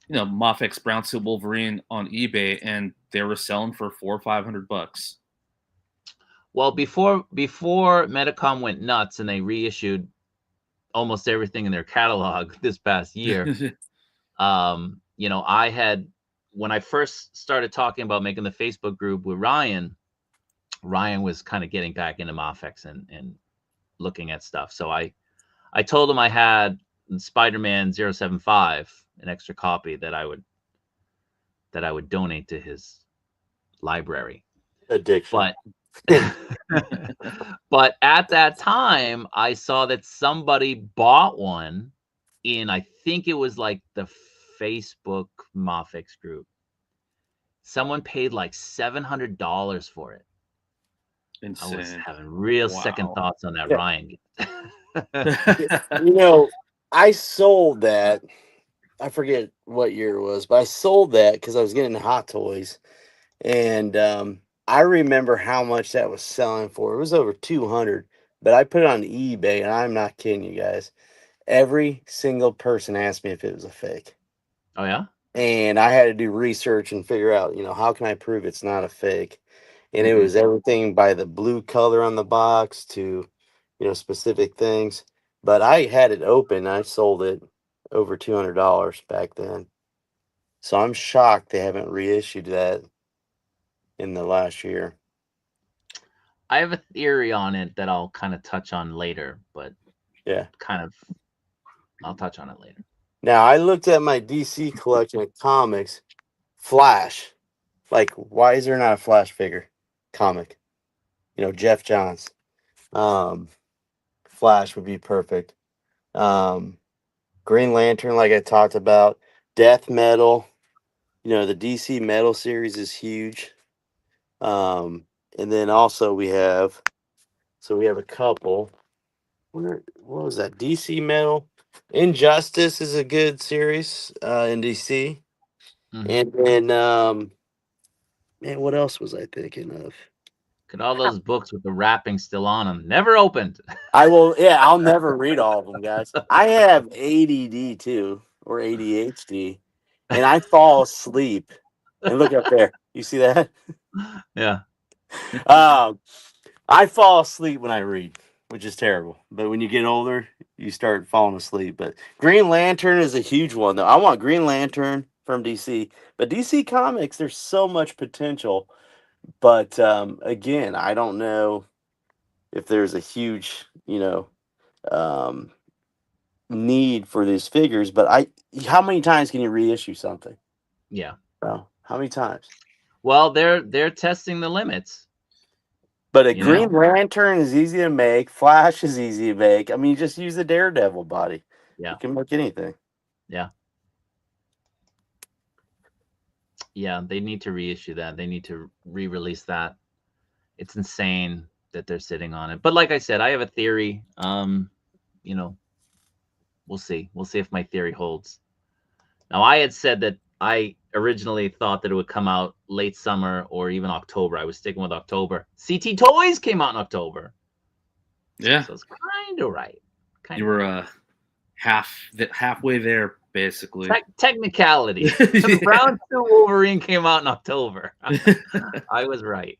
Mafex Brown Suit Wolverine on eBay, and they were selling for $400 or $500. Well, before Medicom went nuts and they reissued almost everything in their catalog this past year, I had, when I first started talking about making the Facebook group with Ryan was kind of getting back into Mafex and looking at stuff. So I told him I had Spider-Man 075, an extra copy that I would donate to his library. Addiction. But but at that time, I saw that somebody bought one in, I think it was like the Facebook Mafex group. Someone paid like $700 for it. I was Insane. having real second Wow. thoughts on that Yeah. Ryan. You know, I sold that. I forget what year it was, but I sold that because I was getting hot toys, and I remember how much that was selling for. It was over 200, but I put it on eBay, and I'm not kidding you guys. Every single person asked me if it was a fake, Oh yeah? and I had to do research and figure out, how can I prove it's not a fake? And it Mhm. was everything by the blue color on the box to, specific things. But I had it open. I sold it over $200 back then. So I'm shocked they haven't reissued that in the last year. I have a theory on it that I'll kind of touch on later, but Yeah. I'll touch on it later. Now I looked at my DC collection of comics. Flash. Like, why is there not a Flash figure comic? Jeff Johns. Flash would be perfect. Green Lantern, like I talked about. Death Metal. The DC Metal series is huge. And then also we have a couple. What was that? DC Metal. Injustice is a good series in DC. Mhm. And then man, what else was I thinking of? Look at all those books with the wrapping still on them, never opened. I'll never read all of them, guys. I have ADD too, or ADHD, and I fall asleep. And look up there. You see that? Yeah. I fall asleep when I read, which is terrible. But when you get older, you start falling asleep. But Green Lantern is a huge one, though. I want Green Lantern from DC. But DC Comics, there's so much potential. But again, I don't know if there's a huge, um, need for these figures. But how many times can you reissue something? Yeah. Well, how many times? Well, they're testing the limits. But a You know? Green Lantern is easy to make. Flash is easy to make. I mean, you just use the Daredevil body. Yeah. You can make anything. Yeah. Yeah, they need to reissue that. They need to re-release that. It's insane that they're sitting on it. But like I said, I have a theory. We'll see. We'll see if my theory holds. Now, I had said that I originally thought that it would come out late summer or even October. I was sticking with October. CT Toys came out in October. Yeah. So it's kind of right. You were halfway there, basically. Technicality. Yeah. Round 2 Wolverine came out in October. I was right.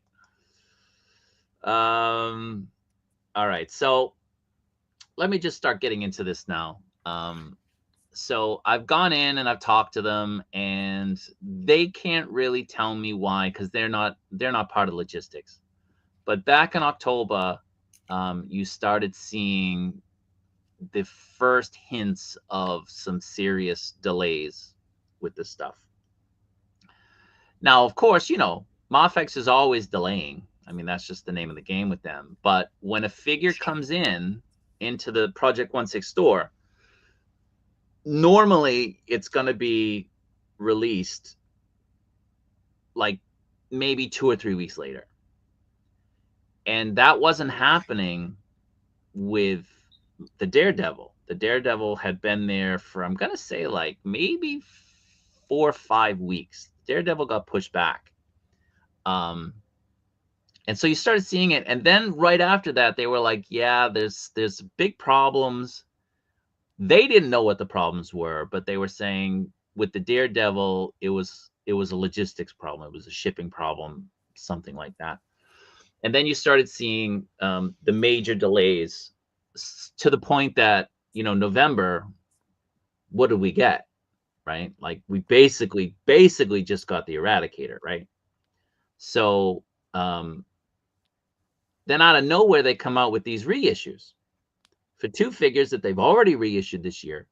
All right. So let me just start getting into this now. So I've gone in and I've talked to them, and they can't really tell me why, because they're not part of logistics. But back in October, you started seeing the first hints of some serious delays with this stuff. Now, of course, Mafex is always delaying. I mean, that's just the name of the game with them. But when a figure comes into the Project 16 store, normally it's going to be released like maybe 2 or 3 weeks later. And that wasn't happening with the Daredevil. The Daredevil had been there for, I'm going to say, like maybe 4 or 5 weeks. Daredevil got pushed back. And so you started seeing it. And then right after that, they were like, yeah, there's big problems. They didn't know what the problems were, but they were saying with the Daredevil, it was a logistics problem. It was a shipping problem, something like that. And then you started seeing the major delays to the point that, November, what did we get? Right? Like we basically just got the Eradicator, right? So then out of nowhere, they come out with these reissues for 2 figures that they've already reissued this year.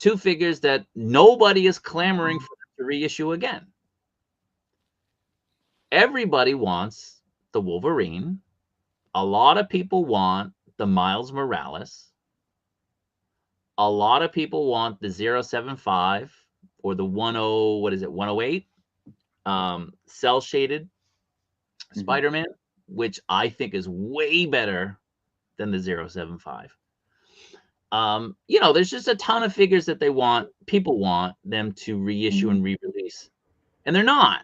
two figures that nobody is clamoring for to reissue again. Everybody wants the Wolverine. A lot of people want the Miles Morales. A lot of people want the 075 or the 108 cell shaded Spider-Man, which I think is way better than the 075. There's just a ton of figures that people want them to reissue and re-release, and they're not.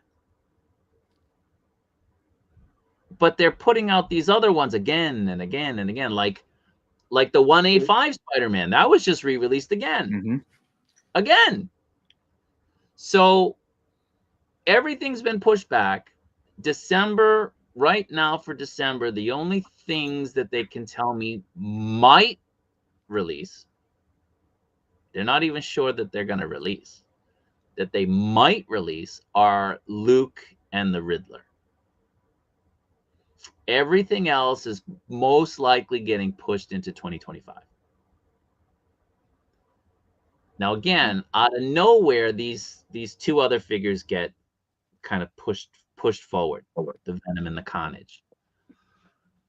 But they're putting out these other ones again and again and again, like the 185 Spider-Man. That was just re-released again. Again. So everything's been pushed back. December, right now for December, the only things that they can tell me might release, they're not even sure that they're going to release, that they might release, are Luke and the Riddler. Everything else is most likely getting pushed into 2025. Now, again, out of nowhere, these two other figures get kind of pushed forward, the Venom and the Carnage.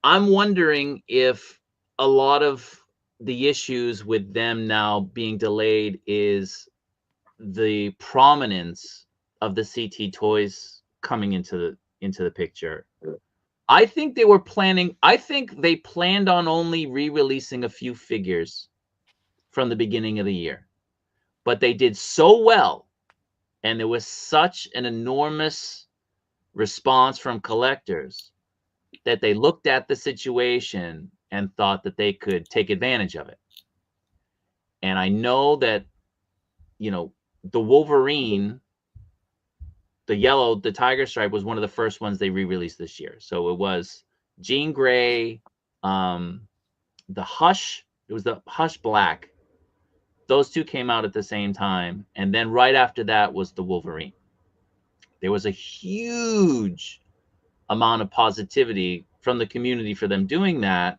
I'm wondering if a lot of the issues with them now being delayed is the prominence of the CT toys coming into the picture. I think they planned on only re-releasing a few figures from the beginning of the year. But they did so well, and there was such an enormous response from collectors that they looked at the situation and thought that they could take advantage of it. And I know that, the Wolverine, the Tiger Stripe, was one of the first ones they re-released this year. So it was Jean Grey, the Hush, it was the Hush Black. Those two came out at the same time. And then right after that was the Wolverine. There was a huge amount of positivity from the community for them doing that.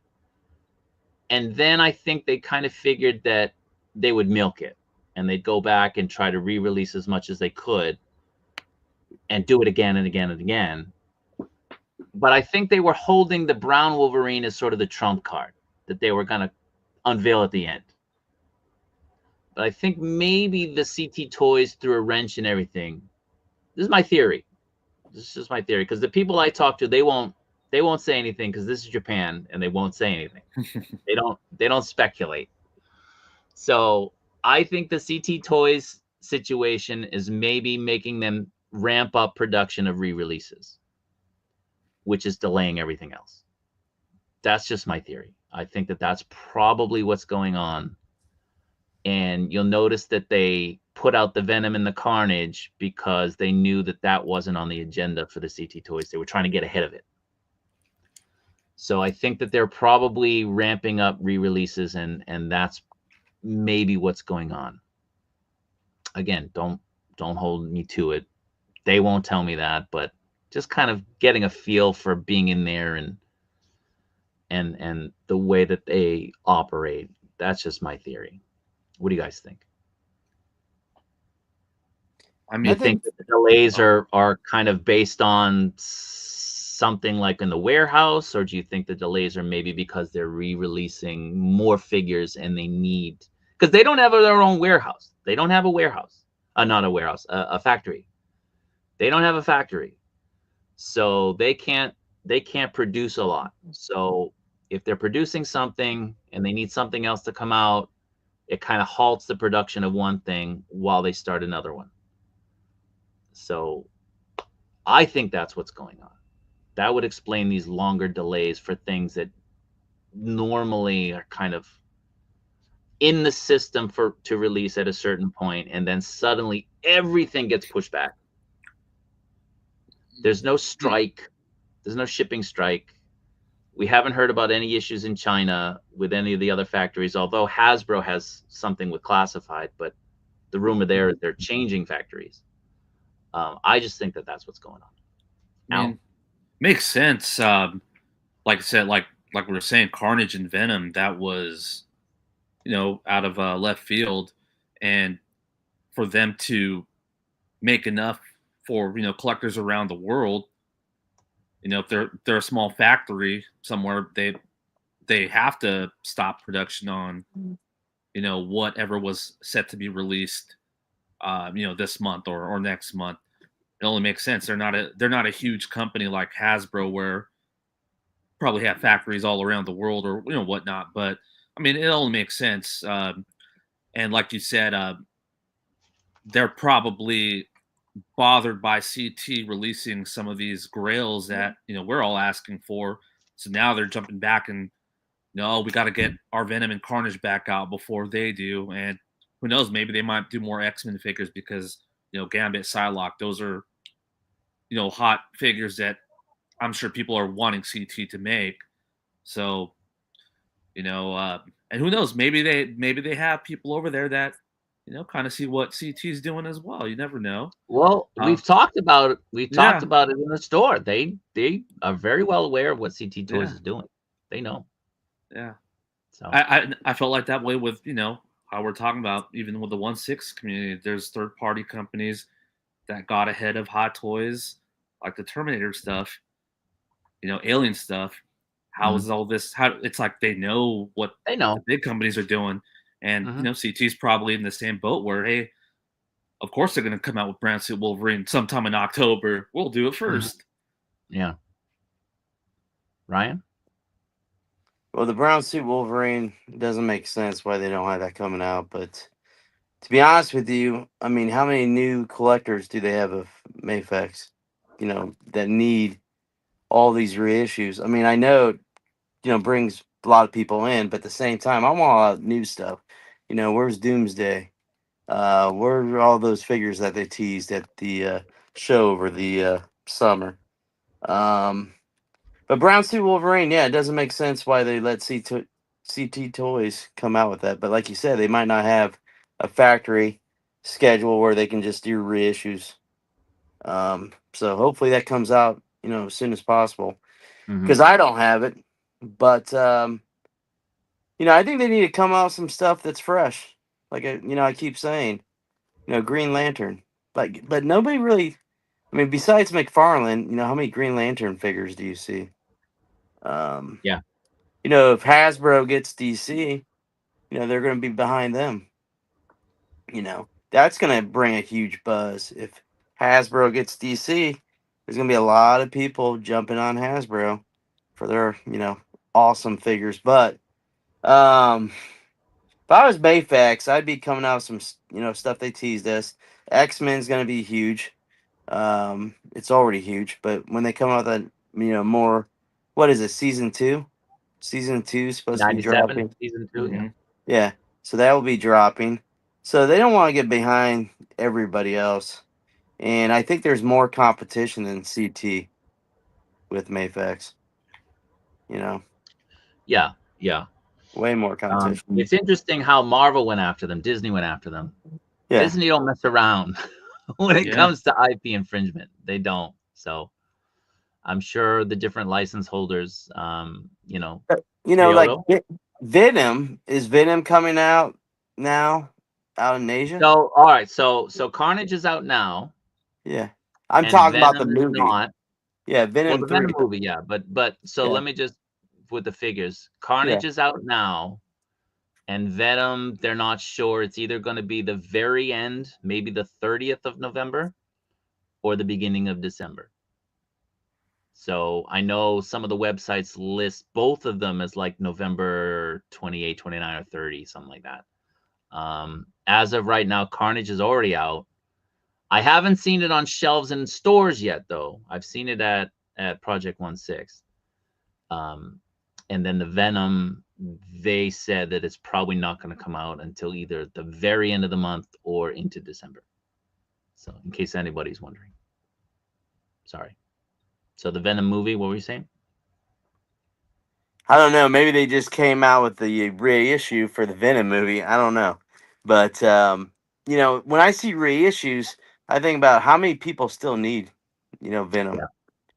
And then I think they kind of figured that they would milk it and they'd go back and try to re-release as much as they could and do it again and again and again. But I think they were holding the brown Wolverine as sort of the trump card that they were going to unveil at the end. But I think maybe the CT toys threw a wrench in everything. This is my theory. This is just my theory, because the people I talk to, they won't say anything because this is Japan and they won't say anything. They don't speculate. So I think the CT toys situation is maybe making them ramp up production of re-releases, which is delaying everything else. That's just my theory. I think that that's probably what's going on. And you'll notice that they put out the Venom and the Carnage because they knew that that wasn't on the agenda for the CT toys. They were trying to get ahead of it. So I think that they're probably ramping up re-releases, and that's maybe what's going on. Again, don't hold me to it. They won't tell me that, but just kind of getting a feel for being in there and the way that they operate. That's just my theory. What do you guys think? I mean, do you think that the delays are kind of based on something like in the warehouse, or do you think the delays are maybe because they're re-releasing more figures and they need, because they don't have their own warehouse. They don't have a warehouse, not a warehouse, a factory. They don't have a factory, so they can't produce a lot. So if they're producing something and they need something else to come out, it kind of halts the production of one thing while they start another one. So I think that's what's going on. That would explain these longer delays for things that normally are kind of in the system to release at a certain point, and then suddenly everything gets pushed back. There's no strike. There's no shipping strike. We haven't heard about any issues in China with any of the other factories, although Hasbro has something with classified, but the rumor there is they're changing factories. I just think that that's what's going on. I mean, makes sense. Like I said, like we were saying, Carnage and Venom, that was, out of left field. and for them to make enough for collectors around the world, if they're a small factory somewhere, they have to stop production on whatever was set to be released this month or next month. It only makes sense. They're not a huge company like Hasbro, where probably have factories all around the world or whatnot. But I mean, it only makes sense. And like you said, they're probably bothered by CT releasing some of these grails that we're all asking for. So now they're jumping back and no, we got to get our Venom and Carnage back out before they do. And who knows, maybe they might do more X-Men figures because Gambit, Psylocke, those are hot figures that I'm sure people are wanting CT to make. So and who knows, maybe they have people over there that kind of see what CT is doing as well. You never know. Well, we've talked about it. We've talked Yeah. about it in the store. They are very well aware of what CT Toys Yeah. is doing. They know. Yeah. So I felt like that way with how we're talking about even with the 1/6 community. There's third party companies that got ahead of Hot Toys, like the Terminator stuff, Alien stuff. How is all this? How it's like they know what they know. the big companies are doing, and CT's probably in the same boat where, hey, of course they're going to come out with Brown Suit Wolverine sometime in October. We'll do it first. Yeah. Ryan? Well, the Brown Suit Wolverine doesn't make sense why they don't have that coming out. But to be honest with you, I mean, how many new collectors do they have of Mafex, that need all these reissues? I mean, I know it, brings a lot of people in, but at the same time, I want all that new stuff. Where's Doomsday? Where are all those figures that they teased at the show over the summer? But Brown Suit Wolverine, yeah, it doesn't make sense why they let CT Toys come out with that. But like you said, they might not have a factory schedule where they can just do reissues. So hopefully that comes out, as soon as possible. Because I don't have it. But, I think they need to come out with some stuff that's fresh. Like, I keep saying, Green Lantern. But nobody really, I mean, besides McFarlane, how many Green Lantern figures do you see? Yeah. If Hasbro gets DC, they're going to be behind them. That's going to bring a huge buzz. If Hasbro gets DC, there's going to be a lot of people jumping on Hasbro for their, awesome figures. But if I was Bayfax, I'd be coming out with some, stuff they teased us. X-Men's going to be huge. It's already huge, but when they come out with that, more, what is it, season 2? Season 2 is supposed to be 97, dropping. season 2, Yeah, so that will be dropping. So they don't want to get behind everybody else. And I think there's more competition than CT with Mafex. Yeah, yeah. Way more competition. It's interesting how Marvel went after them, Disney went after them. Yeah. Disney don't mess around when it comes to IP infringement. They don't. So I'm sure the different license holders, like Venom, is Venom coming out now out in Asia? So all right, so Carnage is out now. Yeah. I'm talking about the Venom is movie. not. Yeah, Venom Well, the 3. Venom movie, yeah, but so Yeah. let me just with the figures. Carnage is out now, and Venom, they're not sure. It's either going to be the very end, maybe the 30th of November, or the beginning of December. So I know some of the websites list both of them as like November 28, 29, or 30, something like that. As of right now, Carnage is already out. I haven't seen it on shelves in stores yet, though. I've seen it at Project 1/6. And then the Venom, they said that it's probably not going to come out until either the very end of the month or into December. So in case anybody's wondering. Sorry. So the Venom movie, what were you saying? I don't know. Maybe they just came out with the reissue for the Venom movie. I don't know. But, when I see reissues, I think about how many people still need, Venom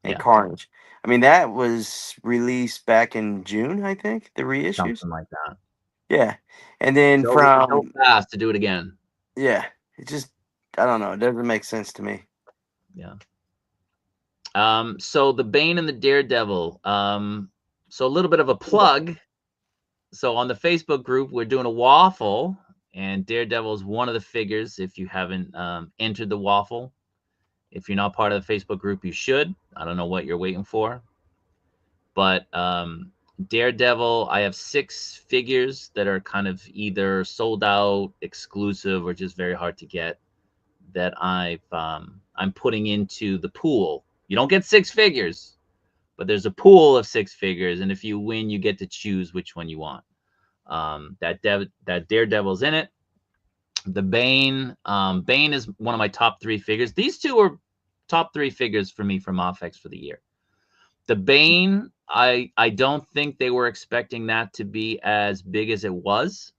and Carnage. I mean, that was released back in June, I think, the reissues. Something like that. Yeah. And then so fast to do it again. Yeah, it just, I don't know. It doesn't make sense to me. Yeah. So the Bane and the Daredevil. So a little bit of a plug. So on the Facebook group, we're doing a waffle, and Daredevil is one of the figures. If you haven't entered the waffle, if you're not part of the Facebook group, you should. I don't know what you're waiting for. But Daredevil, I have 6 figures that are kind of either sold out, exclusive, or just very hard to get. That I'm putting into the pool. You don't get 6 figures, but there's a pool of 6 figures, and if you win, you get to choose which one you want. That Daredevil's in it. The Bane, Bane is one of my top 3 figures. These two are top 3 figures for me from Mafex for the year. The Bane, I don't think they were expecting that to be as big as it was.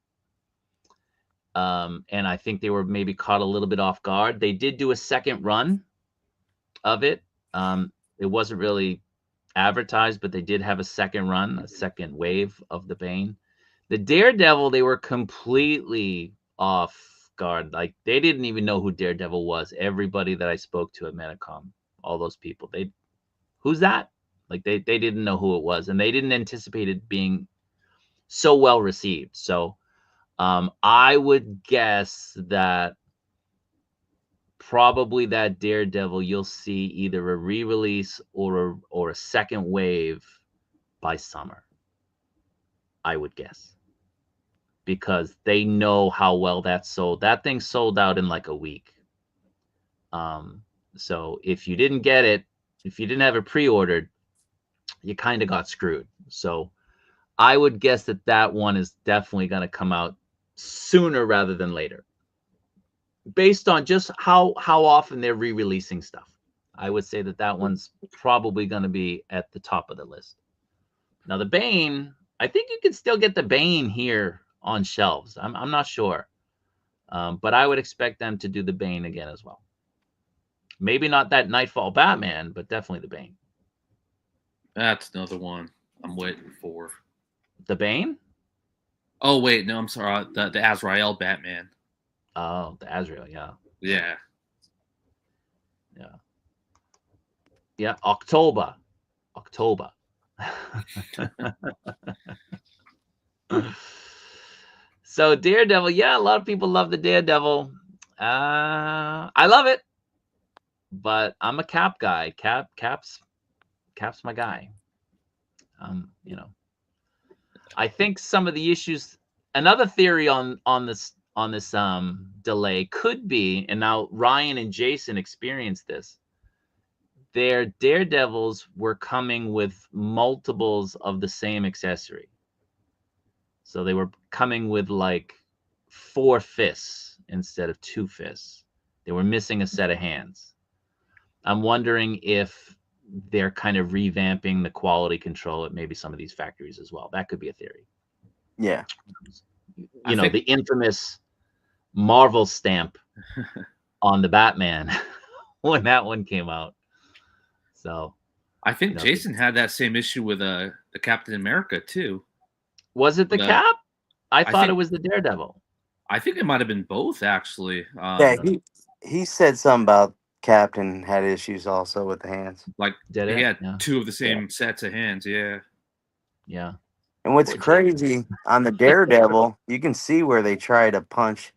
And I think they were maybe caught a little bit off guard. They did do a second run of it. It wasn't really advertised, but they did have a second run, a second wave of the Bane. The Daredevil, they were completely off guard. Like, they didn't even know who Daredevil was. Everybody that I spoke to at Medicom, all those people, who's that? Like, they didn't know who it was, and they didn't anticipate it being so well received. So I would guess that probably that Daredevil, you'll see either a re-release or a second wave by summer. I would guess, because they know how well that sold. That thing sold out in like a week. So if you didn't get it, if you didn't have it pre-ordered, you kind of got screwed. So I would guess that that one is definitely going to come out sooner rather than later, based on just how often they're re-releasing stuff. I would say that that one's probably going to be at the top of the list. Now the Bane, I think you can still get the Bane here on shelves. I'm not sure, but I would expect them to do the Bane again as well. Maybe not that Nightfall Batman, but definitely the Bane. That's another one I'm waiting for. The Bane? Oh wait, no, I'm sorry. The Azrael Batman. Oh, the Azrael, yeah. Yeah. Yeah. Yeah, October. So Daredevil, yeah, a lot of people love the Daredevil. I love it, but I'm a Cap guy. Cap's my guy. You know, I think some of the issues. Another theory on this delay could be, and now Ryan and Jason experienced this. Their Daredevils were coming with multiples of the same accessory. So they were coming with like 4 fists instead of 2 fists. They were missing a set of hands. I'm wondering if they're kind of revamping the quality control at maybe some of these factories as well. That could be a theory. Yeah. You know, the infamous Marvel stamp on the Batman when that one came out. So I think Jason had that same issue with the Captain America too. Was it the Cap? I thought it was the Daredevil. I think it might have been both, actually. Yeah, he said something about Captain had issues also with the hands. Like he had 2 of the same sets of hands. Yeah. Yeah. And what's crazy on the Daredevil, you can see where they try to punch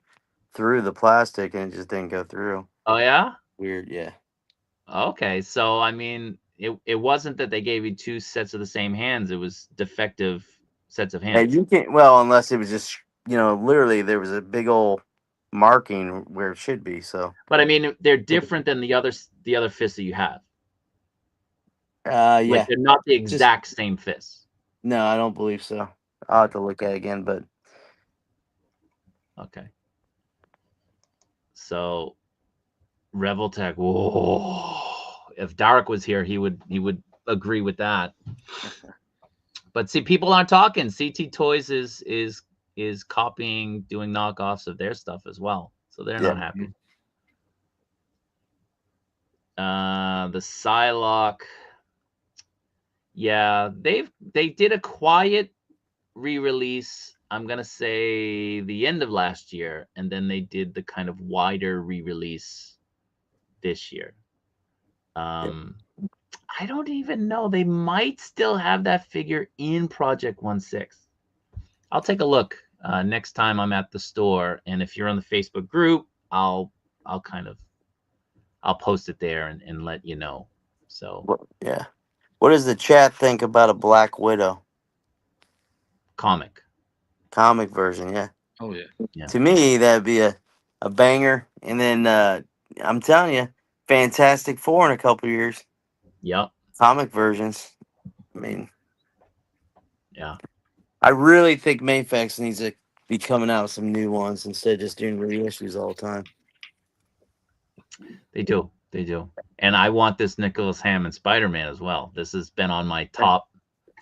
through the plastic and it just didn't go through. Oh yeah? Weird, yeah. Okay, so I mean, it wasn't that they gave you 2 sets of the same hands; it was defective sets of hands. And you can't, well, unless it was just, you know, literally there was a big old marking where it should be. So, but I mean, they're different than the other fists that you have. Yeah, like they're not the exact same fists. No, I don't believe so. I'll have to look at it again, but okay. So, Revoltech. Whoa! If Darek was here, he would agree with that. But see, people aren't talking. CT Toys is copying, doing knockoffs of their stuff as well, so they're not happy. The Psylocke. Yeah, they did a quiet re-release I'm gonna say the end of last year, and then they did the kind of wider re-release this year. Um, I don't even know. They might still have that figure in Project 1/6. I'll take a look next time I'm at the store, and if you're on the Facebook group, I'll kind of I'll post it there and let you know. So Yeah. What does the chat think about a Black Widow comic, comic version? Yeah. Oh yeah. yeah, To me, that'd be a banger. And then I'm telling you, Fantastic Four in a couple years, yep, comic versions. I mean, yeah, I really think Mafex needs to be coming out with some new ones instead of just doing reissues all the time. they do, they do. And I want this Nicholas Hammond Spider-Man as well. This has been on my top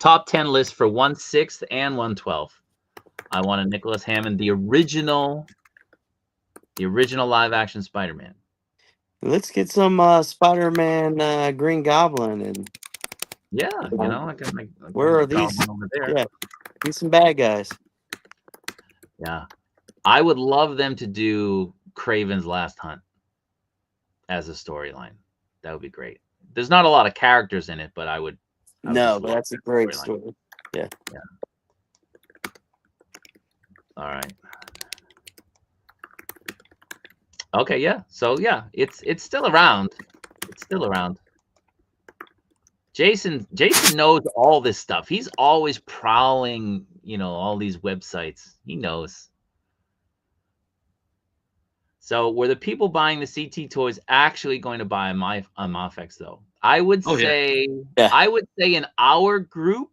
10 list for 1/6 and 1/12. I want a Nicholas Hammond, the original live action Spider-Man. Let's get some Spider-Man Green Goblin and Yeah, you know, I can where are got these? one over there. Yeah, these some bad guys. Yeah, I would love them to do Craven's Last Hunt as a storyline. That would be great. There's not a lot of characters in it, but I would No, just but love that's a that great storyline. story. Yeah. All right. Okay, yeah. So yeah, it's still around. It's still around. Jason knows all this stuff. He's always prowling, all these websites. He knows. So were the people buying the CT toys actually going to buy a Mafex though? I would Oh, yeah. say Yeah. I would say in our group,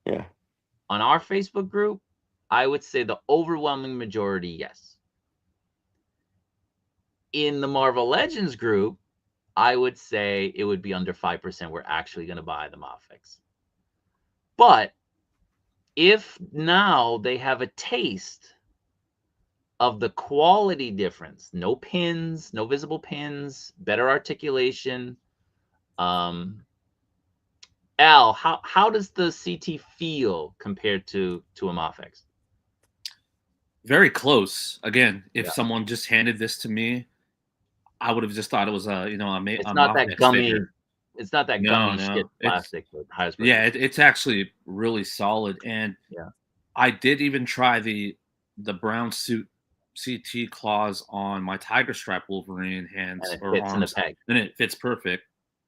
Yeah. on our Facebook group, I would say the overwhelming majority, yes. In the Marvel Legends group, I would say it would be under 5% we're actually going to buy the Mafex. But if now they have a taste of the quality difference, no pins, no visible pins, better articulation. Al, how does the CT feel compared to a Mafex? Very close. Again, if Yeah. someone just handed this to me, I would have just thought it was a It's not that Mafex gummy. figure. It's not that No, gummy no. shit It's plastic that Hasbro. yeah, uses. it's actually really solid. And Yeah. I did even try the brown suit CT claws on my tiger stripe Wolverine hands And it or fits in the arms, peg. and it fits perfect.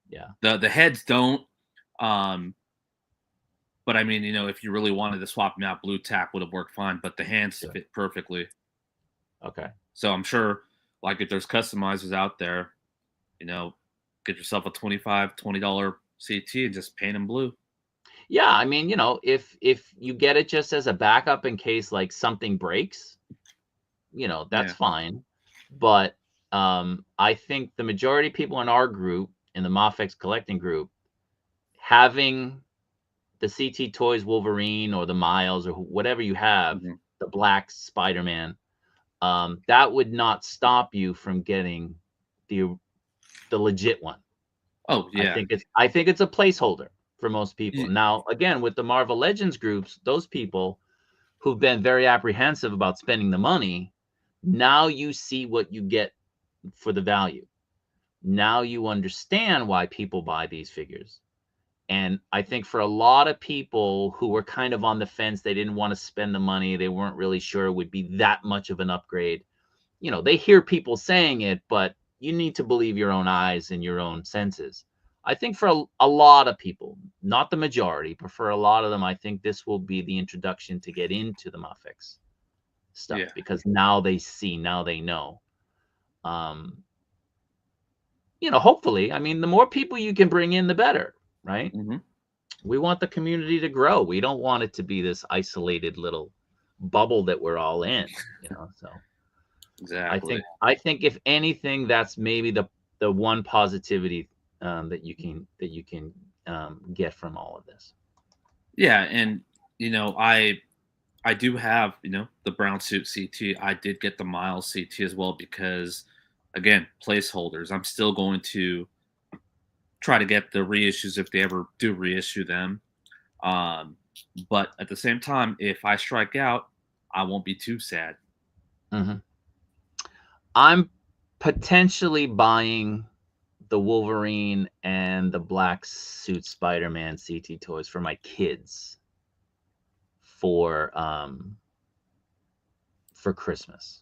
Yeah. The heads don't. But I mean, if you really wanted to swap them out, blue tack would have worked fine. But the hands Sure. fit perfectly. Okay. So I'm sure, like, if there's customizers out there, get yourself a $20 CT and just paint them blue. Yeah, I mean, if you get it just as a backup in case like something breaks, that's Yeah. fine. But I think the majority of people in our group, in the Mafex collecting group, having the CT Toys Wolverine or the Miles or whatever you have, Mhm. the black Spider-Man, that would not stop you from getting the legit one. Oh yeah. I think it's a placeholder for most people. Ye- Now, again, with the Marvel Legends groups, those people who've been very apprehensive about spending the money, now you see what you get for the value. Now you understand why people buy these figures. And I think for a lot of people who were kind of on the fence, they didn't want to spend the money, they weren't really sure it would be that much of an upgrade. They hear people saying it, but you need to believe your own eyes and your own senses. I think for a lot of people, not the majority, but for a lot of them, I think this will be the introduction to get into the Mafex stuff Yeah. because now they see, now they know. Hopefully, I mean, the more people you can bring in, the better, right? Mhm. We want the community to grow. We don't want it to be this isolated little bubble that we're all in, so. Exactly. I think if anything, that's maybe the one positivity that you can get from all of this. Yeah, and I do have the brown suit CT. I did get the Miles CT as well because, again, placeholders. I'm still going to try to get the reissues if they ever do reissue them. But at the same time, if I strike out, I won't be too sad. Mm-hmm. I'm potentially buying the Wolverine and the Black Suit Spider-Man CT toys for my kids for Christmas.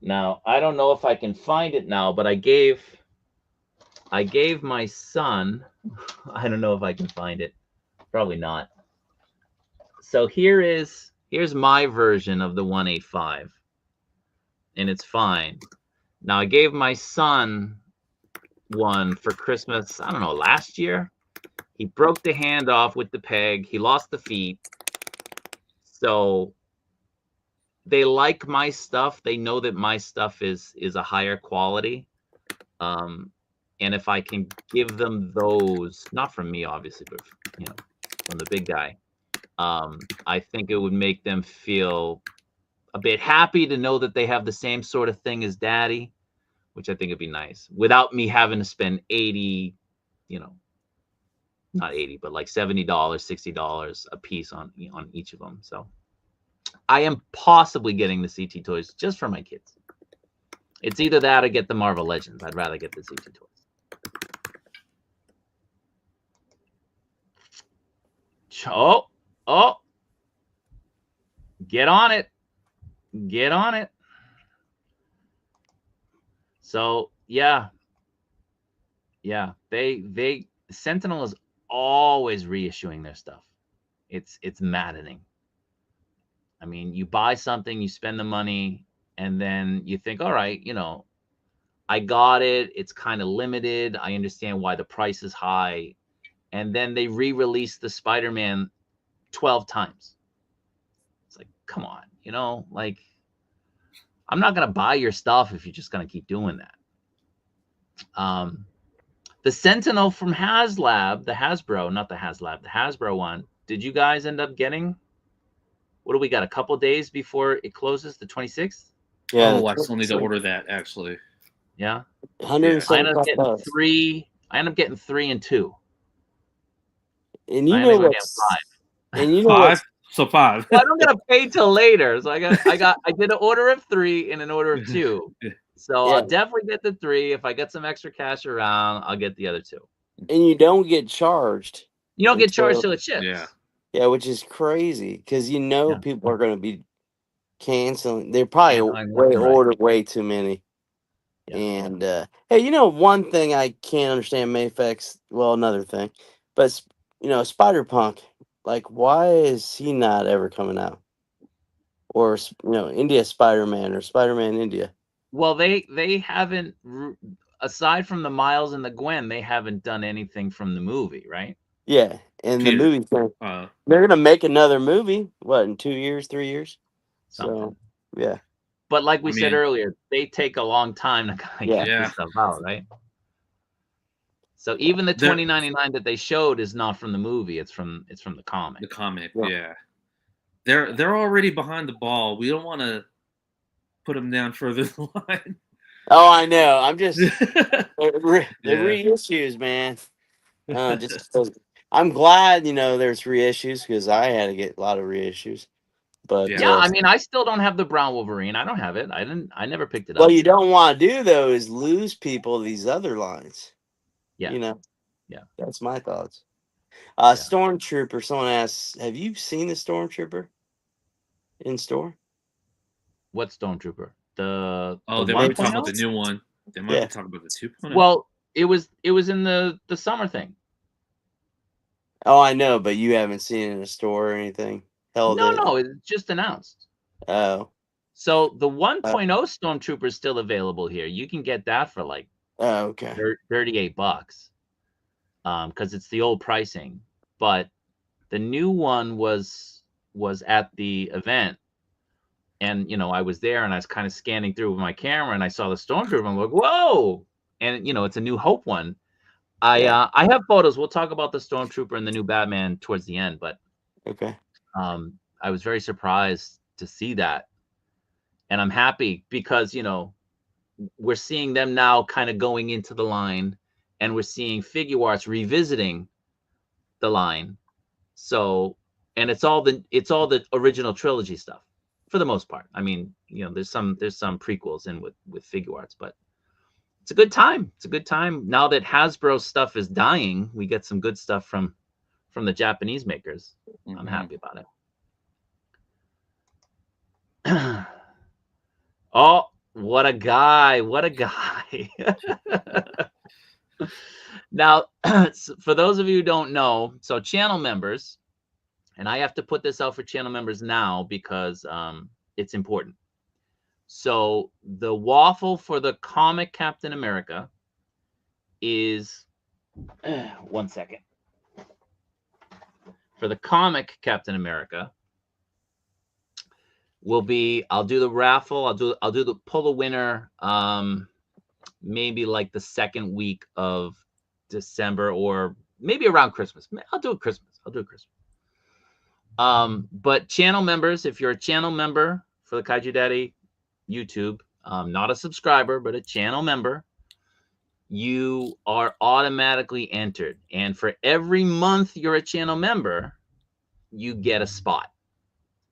Now, I don't know if I can find it now, but I gave my son, I don't know if I can find it. Probably not. So here's my version of the 185. And it's fine. Now I gave my son one for Christmas, I don't know, last year. He broke the hand off with the peg. He lost the feet. So they like my stuff. They know that my stuff is a higher quality. And if I can give them those, not from me obviously, but from the big guy, I think it would make them feel a bit happy to know that they have the same sort of thing as daddy, which I think would be nice, without me having to spend 80, not 80, but like $70, $60 a piece on each of them. So I am possibly getting the CT toys just for my kids. It's either that or get the Marvel Legends. I'd rather get the CT toys. Oh, get on it. Get on it. So yeah. They Sentinel is always reissuing their stuff. It's maddening. I mean, you buy something, you spend the money, and then you think, all right, I got it. It's kind of limited. I understand why the price is high. And then they re-release the Spider-Man 12 times. It's like, come on, like, I'm not going to buy your stuff if you're just going to keep doing that. The Sentinel from HasLab, the Hasbro, not the HasLab, the Hasbro one. Did you guys end up getting? What do we got? A couple days before it closes, the 26th? Yeah. Oh, I still need to order that actually. Yeah. I ended up getting 3. I ended up getting 3 and 2. And you know what's 5. And you know 5? So 5. Well, I don't get to pay till later. So I did an order of 3 and an order of 2. So I'll definitely get the 3. If I get some extra cash around, I'll get the other 2. And you don't get charged. You don't get charged till it ships. Yeah, which is crazy because people are going to be canceling. They're probably ordered way too many. Yeah. And hey, one thing I can't understand Mafex. Well, another thing, but Spider-Punk. Like, why is he not ever coming out? Or India Spider-Man or Spider-Man India. Well, they haven't, aside from the Miles and the Gwen, they haven't done anything from the movie, right? Yeah, and the movie they're gonna make another movie. What, in 2 years, 3 years? Something. So yeah. But like we said earlier, they take a long time to get this stuff out, right? So even the 2099 that they showed is not from the movie; it's from the comic. The comic, yeah. They're already behind the ball. We don't want to put them down further the line. Oh, I know. I'm just the reissues, man. I'm glad there's reissues because I had to get a lot of reissues. But I mean, I still don't have the brown Wolverine. I don't have it. I never picked it up. What you don't want to do though is lose people these other lines. Yeah. Yeah. That's my thoughts. Stormtrooper. Someone asks, have you seen the Stormtrooper in store? What Stormtrooper? They might be talking about the new one. They might be talking about the 2.0. Well, it was in the summer thing. Oh, I know, but you haven't seen it in a store or anything. No, it's just announced. Oh. So the 1.0 Stormtrooper is still available here. You can get that for like $38. Because it's the old pricing. But the new one was at the event. And I was there and I was kind of scanning through with my camera and I saw the Stormtrooper. I'm like, whoa! And it's a New Hope one. I have photos. We'll talk about the Stormtrooper and the new Batman towards the end, but I was very surprised to see that. And I'm happy because, we're seeing them now kind of going into the line and we're seeing Figure Arts revisiting the line. So, and it's all the original trilogy stuff. for the most part. I mean, you know, there's some prequels in with figure arts, but it's a good time. It's a good time. Now that Hasbro stuff is dying, we get some good stuff from the Japanese makers. I'm happy about it. Oh, what a guy. What a guy. Now, for those of you who don't know, so channel members, and I have to put this out for channel members now because it's important. So the waffle for the comic Captain America is 1 second. For the comic Captain America will be, I'll do the raffle, I'll do the pull the winner maybe like the second week of December or maybe around Christmas. I'll do it Christmas. But channel members, if you're a channel member for the Kaiju Daddy YouTube, not a subscriber, but a channel member, you are automatically entered. And for every month you're a channel member, you get a spot.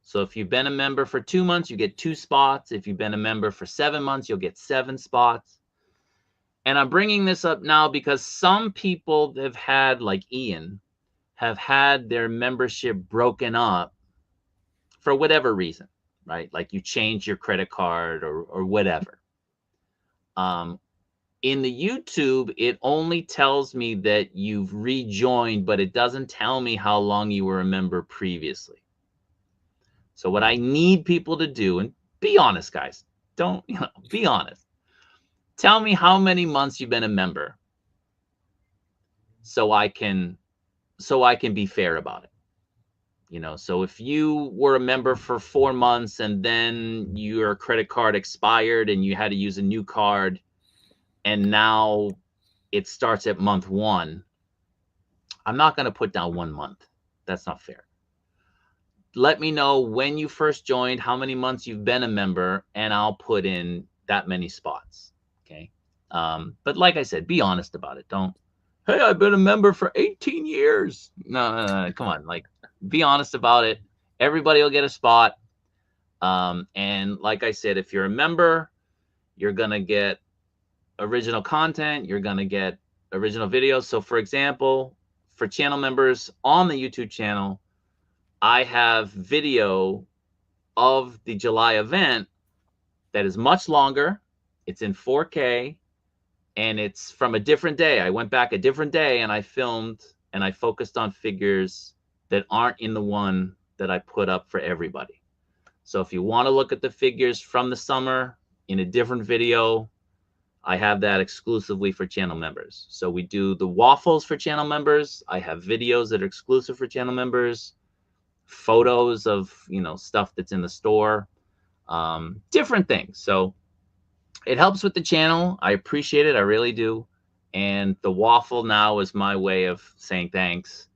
So if you've been a member for 2 months, you get 2 spots. If you've been a member for 7 months, you'll get 7 spots. And I'm bringing this up now because some people have had, like Ian, have had their membership broken up for whatever reason, right? Like you change your credit card or whatever. In the YouTube, it only tells me that you've rejoined, but it doesn't tell me how long you were a member previously. So what I need people to do, and be honest, guys, don't, be honest. Tell me how many months you've been a member so I can be fair about it. You know, so if you were a member for 4 months and then your credit card expired and you had to use a new card and now it starts at month 1, I'm not going to put down 1 month. That's not fair. Let me know when you first joined, how many months you've been a member, and I'll put in that many spots. Okay. But like I said, be honest about it. Don't, hey, I've been a member for 18 years. No, come on. Like, be honest about it. Everybody will get a spot. And like I said, if you're a member, you're going to get original content. You're going to get original videos. So for example, for channel members on the YouTube channel, I have video of the July event that is much longer. It's in 4K and it's from a different day. I went back a different day and I filmed and I focused on figures that aren't in the one that I put up for everybody. So if you want to look at the figures from the summer in a different video, I have that exclusively for channel members. So we do the waffles for channel members. I have videos that are exclusive for channel members, photos of, you know, stuff that's in the store, different things. So it helps with the channel. I appreciate it. I really do. And the waffle now is my way of saying thanks.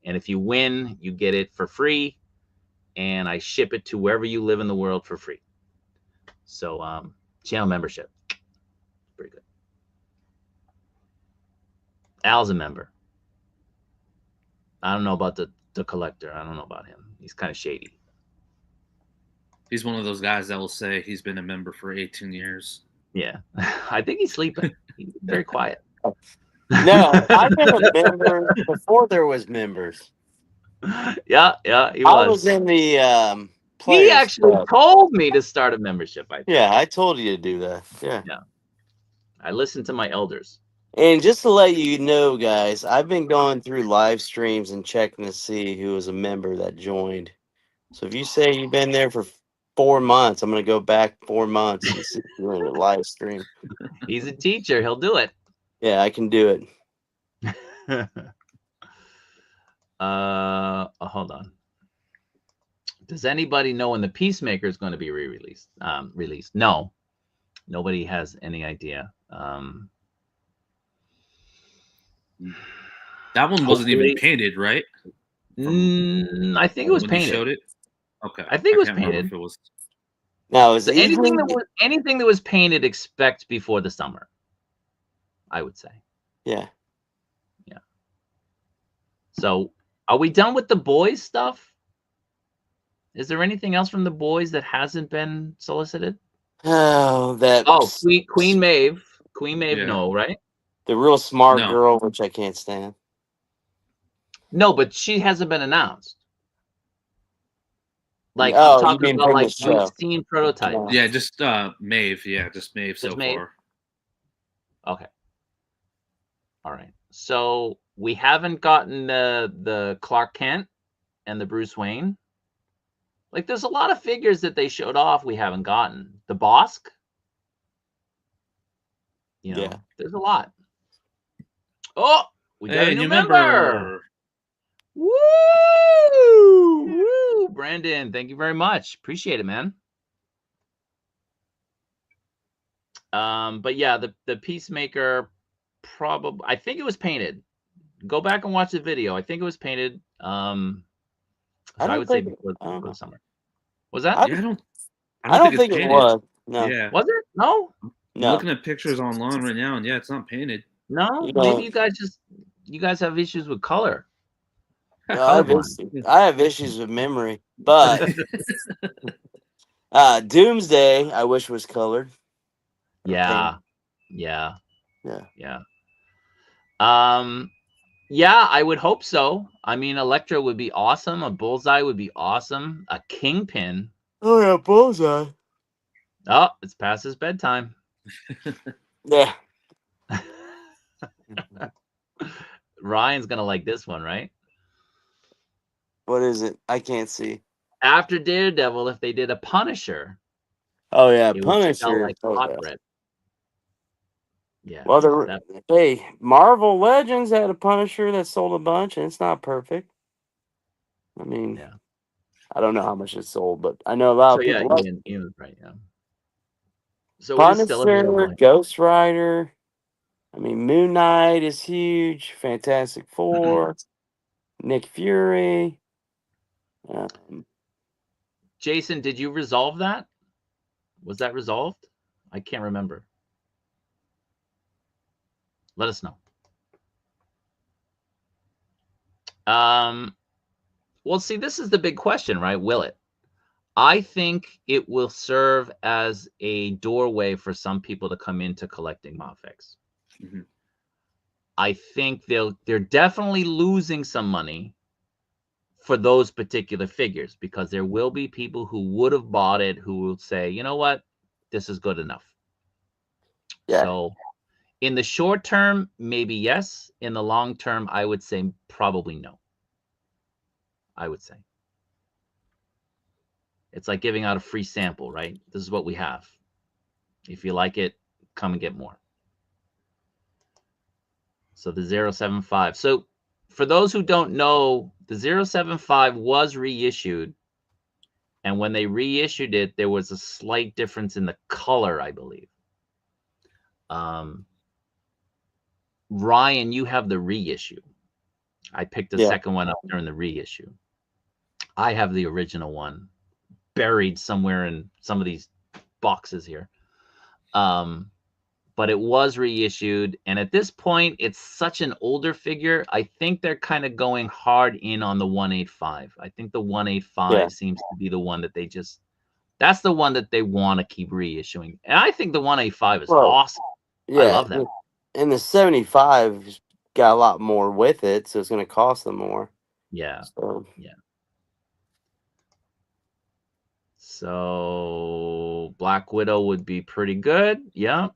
And if you win, you get it for free. And I ship it to wherever you live in the world for free. So channel membership. Pretty good. Al's a member. I don't know about the collector. I don't know about him. He's kind of shady. He's one of those guys that will say he's been a member for 18 years. Yeah. I think he's sleeping. He's very quiet. No, I've been a member before there was members. Yeah, he was. I was in the he actually told me to start a membership. I think. Yeah, I told you to do that. Yeah. I listened to my elders. And just to let you know, guys, I've been going through live streams and checking to see who was a member that joined. So if you say you've been there for 4 months, I'm going to go back 4 months and see if you're in a live stream. He's a teacher. He'll do it. Yeah, I can do it. Hold on. Does anybody know when the Peacemaker is going to be re-released? Released? No. Nobody has any idea. That one wasn't even painted, right? I think it was painted. You showed it? Okay. I think it was painted. If it was... Now, is so anything that was painted, expect before the summer, I would say. Yeah. So are we done with the boys stuff? Is there anything else from the boys that hasn't been solicited? Oh, that Oh, Queen Maeve. Queen Maeve, Yeah. no, right? the real smart No. girl, which I can't stand. No, but she hasn't been announced. Like I'm Oh, you talking mean about from the like we've show? seen prototypes. No. Yeah, just Maeve. Yeah, just Maeve so Just Maeve? far. Okay. All right. So we haven't gotten the Clark Kent and the Bruce Wayne. Like there's a lot of figures that they showed off we haven't gotten. The Bosk. You know, Yeah. there's a lot. Oh, we got a Hey, new new member. member. Woo! Woo! Brandon, thank you very much. Appreciate it, man. But yeah, the Peacemaker probably I think it was painted. Go back and watch the video. I think it was painted. So I would say before the summer. Was that? Yeah, I I don't don't think think it's it painted. was. No. Yeah. Was it? No. I'm No. looking at pictures online right now, and yeah, it's not painted. No. You Maybe know, you guys have issues with color. I have Colorblind. I have issues with memory, but Doomsday I wish was colored. or Yeah. painted. Yeah. Yeah. Yeah. Yeah, I would hope so. I mean, Electra would be awesome. A Bullseye would be awesome. A Kingpin. Oh yeah, Bullseye. Oh, it's past his bedtime. Yeah. Ryan's gonna like this one, right? What is it? I can't see. After Daredevil, if they did a Punisher, Oh yeah, it would smell Punisher. like Oh, hot yeah. bread. Yeah. Well, that- hey, Marvel Legends had a Punisher that sold a bunch, and it's not perfect. I mean, yeah. I don't know how much it sold, but I know a lot So of yeah, people like Ian was right. Yeah. So it is still Punisher, available. Ghost Rider. I mean, Moon Knight is huge. Fantastic Four, Nick Fury. Jason, did you resolve that? Was that resolved? I can't remember. Let us know. Well, see, this is the big question, right? Will it? I think it will serve as a doorway for some people to come into collecting Mafex. Mhm. I think they're definitely losing some money for those particular figures because there will be people who would have bought it who will say, you know what, this is good enough. Yeah. So in the short term, maybe yes. In the long term, I would say probably no. I would say. It's like giving out a free sample, right? This is what we have. If you like it, come and get more. So the 075. So for those who don't know, the 075 was reissued. And when they reissued it, there was a slight difference in the color, I believe. Ryan, you have the reissue. I picked the second one up during the reissue. I have the original one buried somewhere in some of these boxes here. But it was reissued. And at this point, it's such an older figure. I think they're kind of going hard in on the 185. I think the 185 seems to be the one that that's the one that they want to keep reissuing. And I think the 185 is awesome. Yeah. I love that. And the 75 got a lot more with it, so it's going to cost them more. Yeah. So. Yeah. So Black Widow would be pretty good. Yeah.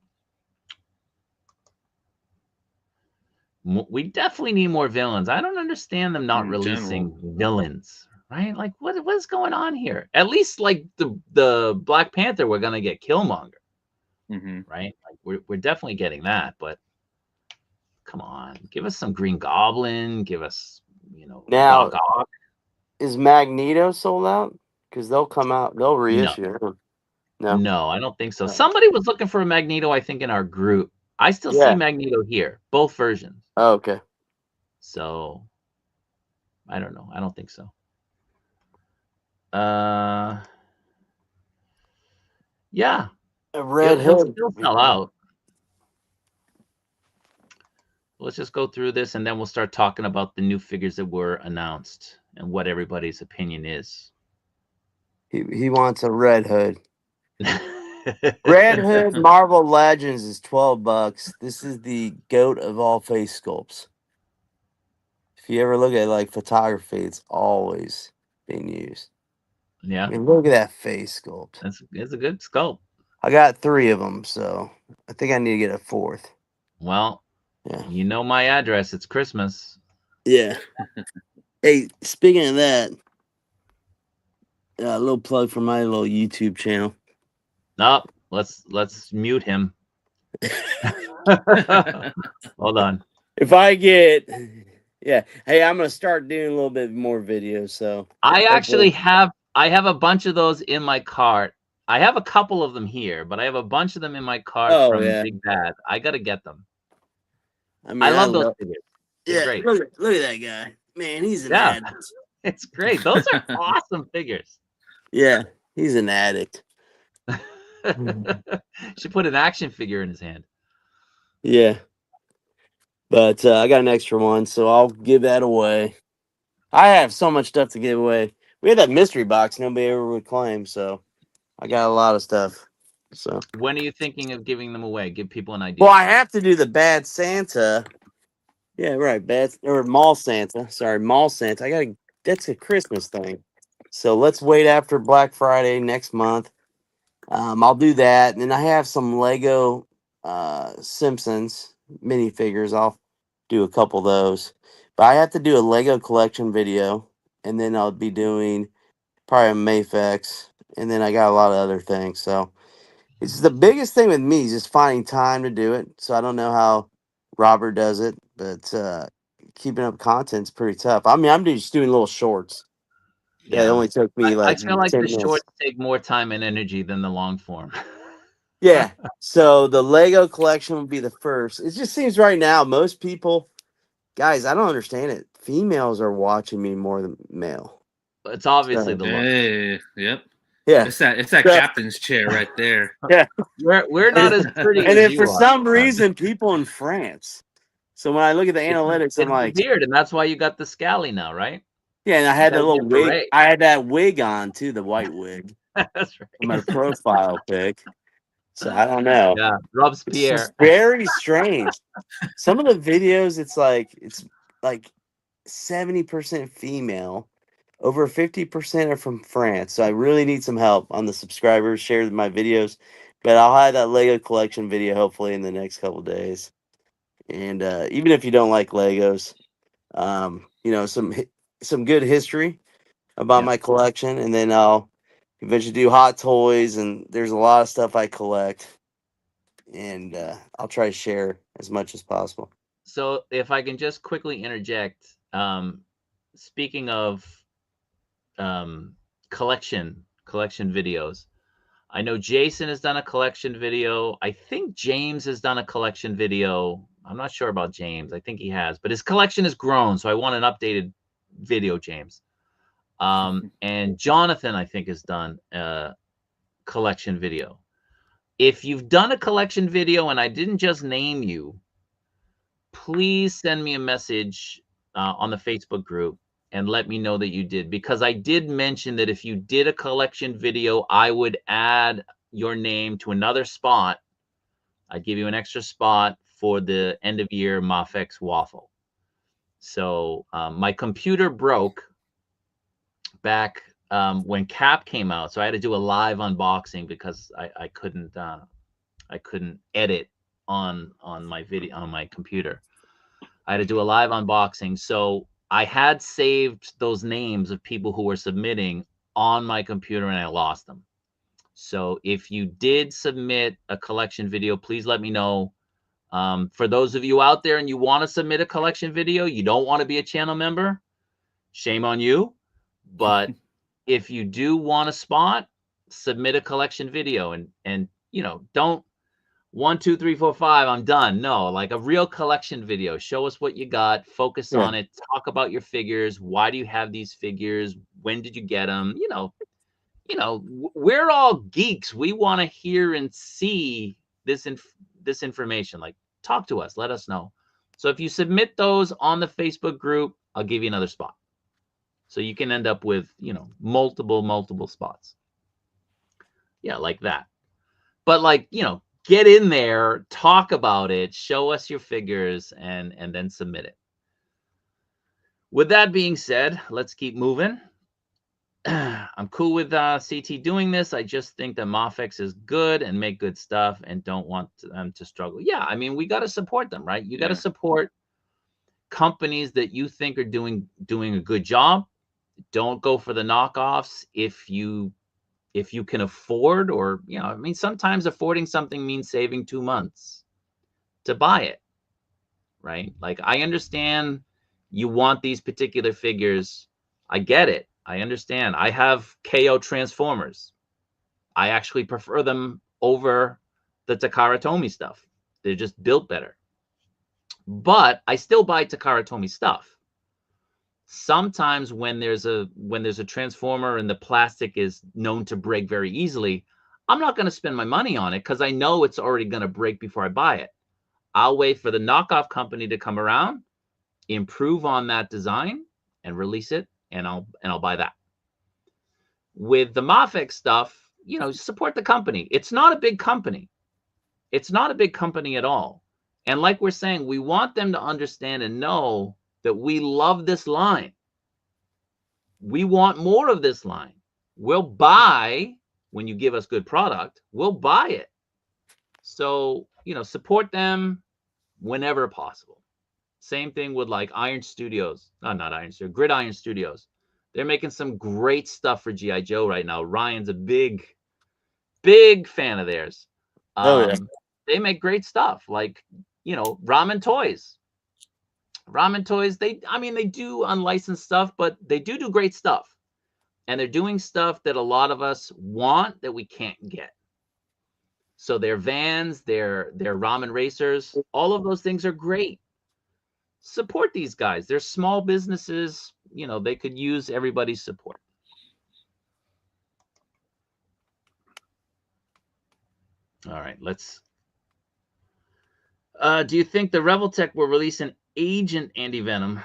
We definitely need more villains. I don't understand them not releasing villains, right? Like what is going on here? At least like the Black Panther, we're gonna get Killmonger, right? Like we're definitely getting that, but come on, give us some Green Goblin, give us Now, Doc Ock. Is Magneto sold out? Because they'll come out, they'll reissue. No, I don't think so. Somebody was looking for a Magneto, I think, in our group. I still see Magneto here, both versions. Oh, okay. So I don't know. I don't think so. Yeah. A Red He'll Hood still sell out. Let's just go through this and then we'll start talking about the new figures that were announced and what everybody's opinion is. He wants a Red Hood. Red Hood Marvel Legends is $12. This is the goat of all face sculpts. If you ever look at like photography, it's always being used. Yeah, I mean, look at that face sculpt. it's a good sculpt. I got 3 of them, so I think I need to get a 4th. Well, Yeah. you know my address. It's Christmas. Yeah. Hey, speaking of that, a little plug for my little YouTube channel. No, let's mute him. Hold on. If I get, yeah, hey, I'm gonna start doing a little bit more videos. So I actually have a bunch of those in my cart. I have a couple of them here, but I have a bunch of them in my cart from Big Bad. I gotta get them. I mean, I love those figures. They're great. Look at that guy, man. He's an Yeah. addict. It's great. Those are awesome figures. Yeah, he's an addict. Should put an action figure in his hand. Yeah, but I got an extra one, so I'll give that away. I have so much stuff to give away. We had that mystery box nobody ever would claim, so I got a lot of stuff. So when are you thinking of giving them away? Give people an idea. Well, I have to do the Bad Santa. Yeah, right. Mall Santa. Sorry, Mall Santa. That's a Christmas thing. So let's wait after Black Friday next month. I'll do that. And then I have some Lego Simpsons minifigures. I'll do a couple of those. But I have to do a Lego collection video. And then I'll be doing probably a Mafex. And then I got a lot of other things. So it's the biggest thing with me is just finding time to do it. So I don't know how Robert does it, but keeping up content's pretty tough. I mean, I'm just doing little shorts. Yeah, it only took me I feel like 10 the minutes. shorts take more time and energy than the long form. Yeah. So the Lego collection would be the first. It just seems right now, most people, guys, I don't understand it. Females are watching me more than male. It's obviously the look. Hey, yep. Yeah. It's that captain's chair right there. Yeah. We're not as pretty And as then you for are. some reason, people in France. So when I look at the analytics, It's I'm the like, beard, and that's why you got the scally now, right? yeah, and I had You the gotta little get wig. beret. I had that wig on too, the white wig. That's right. My profile pic. So I don't know. Yeah, Robespierre. It's just very strange. Some of the videos, it's like 70% female, over 50% are from France. So I really need some help on the subscribers. Share my videos, but I'll have that Lego collection video hopefully in the next couple of days. And even if you don't like Legos, some good history about my collection, and then I'll eventually do Hot Toys, and there's a lot of stuff I collect, and I'll try to share as much as possible. So if I can just quickly interject, speaking of collection videos, I know Jason has done a collection video. I think James has done a collection video. I'm not sure about James. I think he has, but his collection has grown, so I want an updated video, James. And Jonathan, I think, has done a collection video. If you've done a collection video and I didn't just name you, please send me a message on the Facebook group and let me know that you did, because I did mention that if you did a collection video, I would add your name to another spot. I'd give you an extra spot for the end of year Mafex waffle. So my computer broke back when Cap came out, so I had to do a live unboxing because I couldn't edit on my video on my computer. I had to do a live unboxing, so I had saved those names of people who were submitting on my computer and I lost them. So if you did submit a collection video, please let me know. For those of you out there and you want to submit a collection video, you don't want to be a channel member, shame on you. But if you do want a spot, submit a collection video, and don't 1, 2, 3, 4, 5, I'm done. No, like a real collection video. Show us what you got, focus on it, talk about your figures. Why do you have these figures? When did you get them? We're all geeks. We want to hear and see this information. Like, talk to us, let us know. So if you submit those on the Facebook group, I'll give you another spot. So you can end up with, you know, multiple spots. Yeah, like that. But like, you know, get in there, talk about it, show us your figures, and then submit it. With that being said, let's keep moving. I'm cool with CT doing this. I just think that Mafex is good and make good stuff and don't want them to struggle. Yeah, I mean, we got to support them, right? You got to support companies that you think are doing a good job. Don't go for the knockoffs if you can afford, or, you know, I mean, sometimes affording something means saving 2 months to buy it, right? Like, I understand you want these particular figures. I get it. I understand. I have KO Transformers. I actually prefer them over the Takara Tomy stuff. They're just built better. But I still buy Takara Tomy stuff. Sometimes when there's a transformer and the plastic is known to break very easily, I'm not going to spend my money on it because I know it's already going to break before I buy it. I'll wait for the knockoff company to come around, improve on that design, and release it, and I'll buy that. With the Mafex stuff, you know, support the company. It's not a big company. It's not a big company at all. And like we're saying, we want them to understand and know that we love this line. We want more of this line. We'll buy when you give us good product. We'll buy it. So, you know, support them whenever possible. Same thing with like Iron Studios. Not Iron Studios, Gridiron Studios. They're making some great stuff for G.I. Joe right now. Ryan's a big fan of theirs. Yeah. They make great stuff, like, you know, Ramen Toys. Ramen Toys, they do unlicensed stuff, but they do great stuff. And they're doing stuff that a lot of us want that we can't get. So their vans, their ramen racers, all of those things are great. Support these guys. They're small businesses. You know, they could use everybody's support. All right, let's. Do you think the Revoltech will release an Agent Anti-Venom?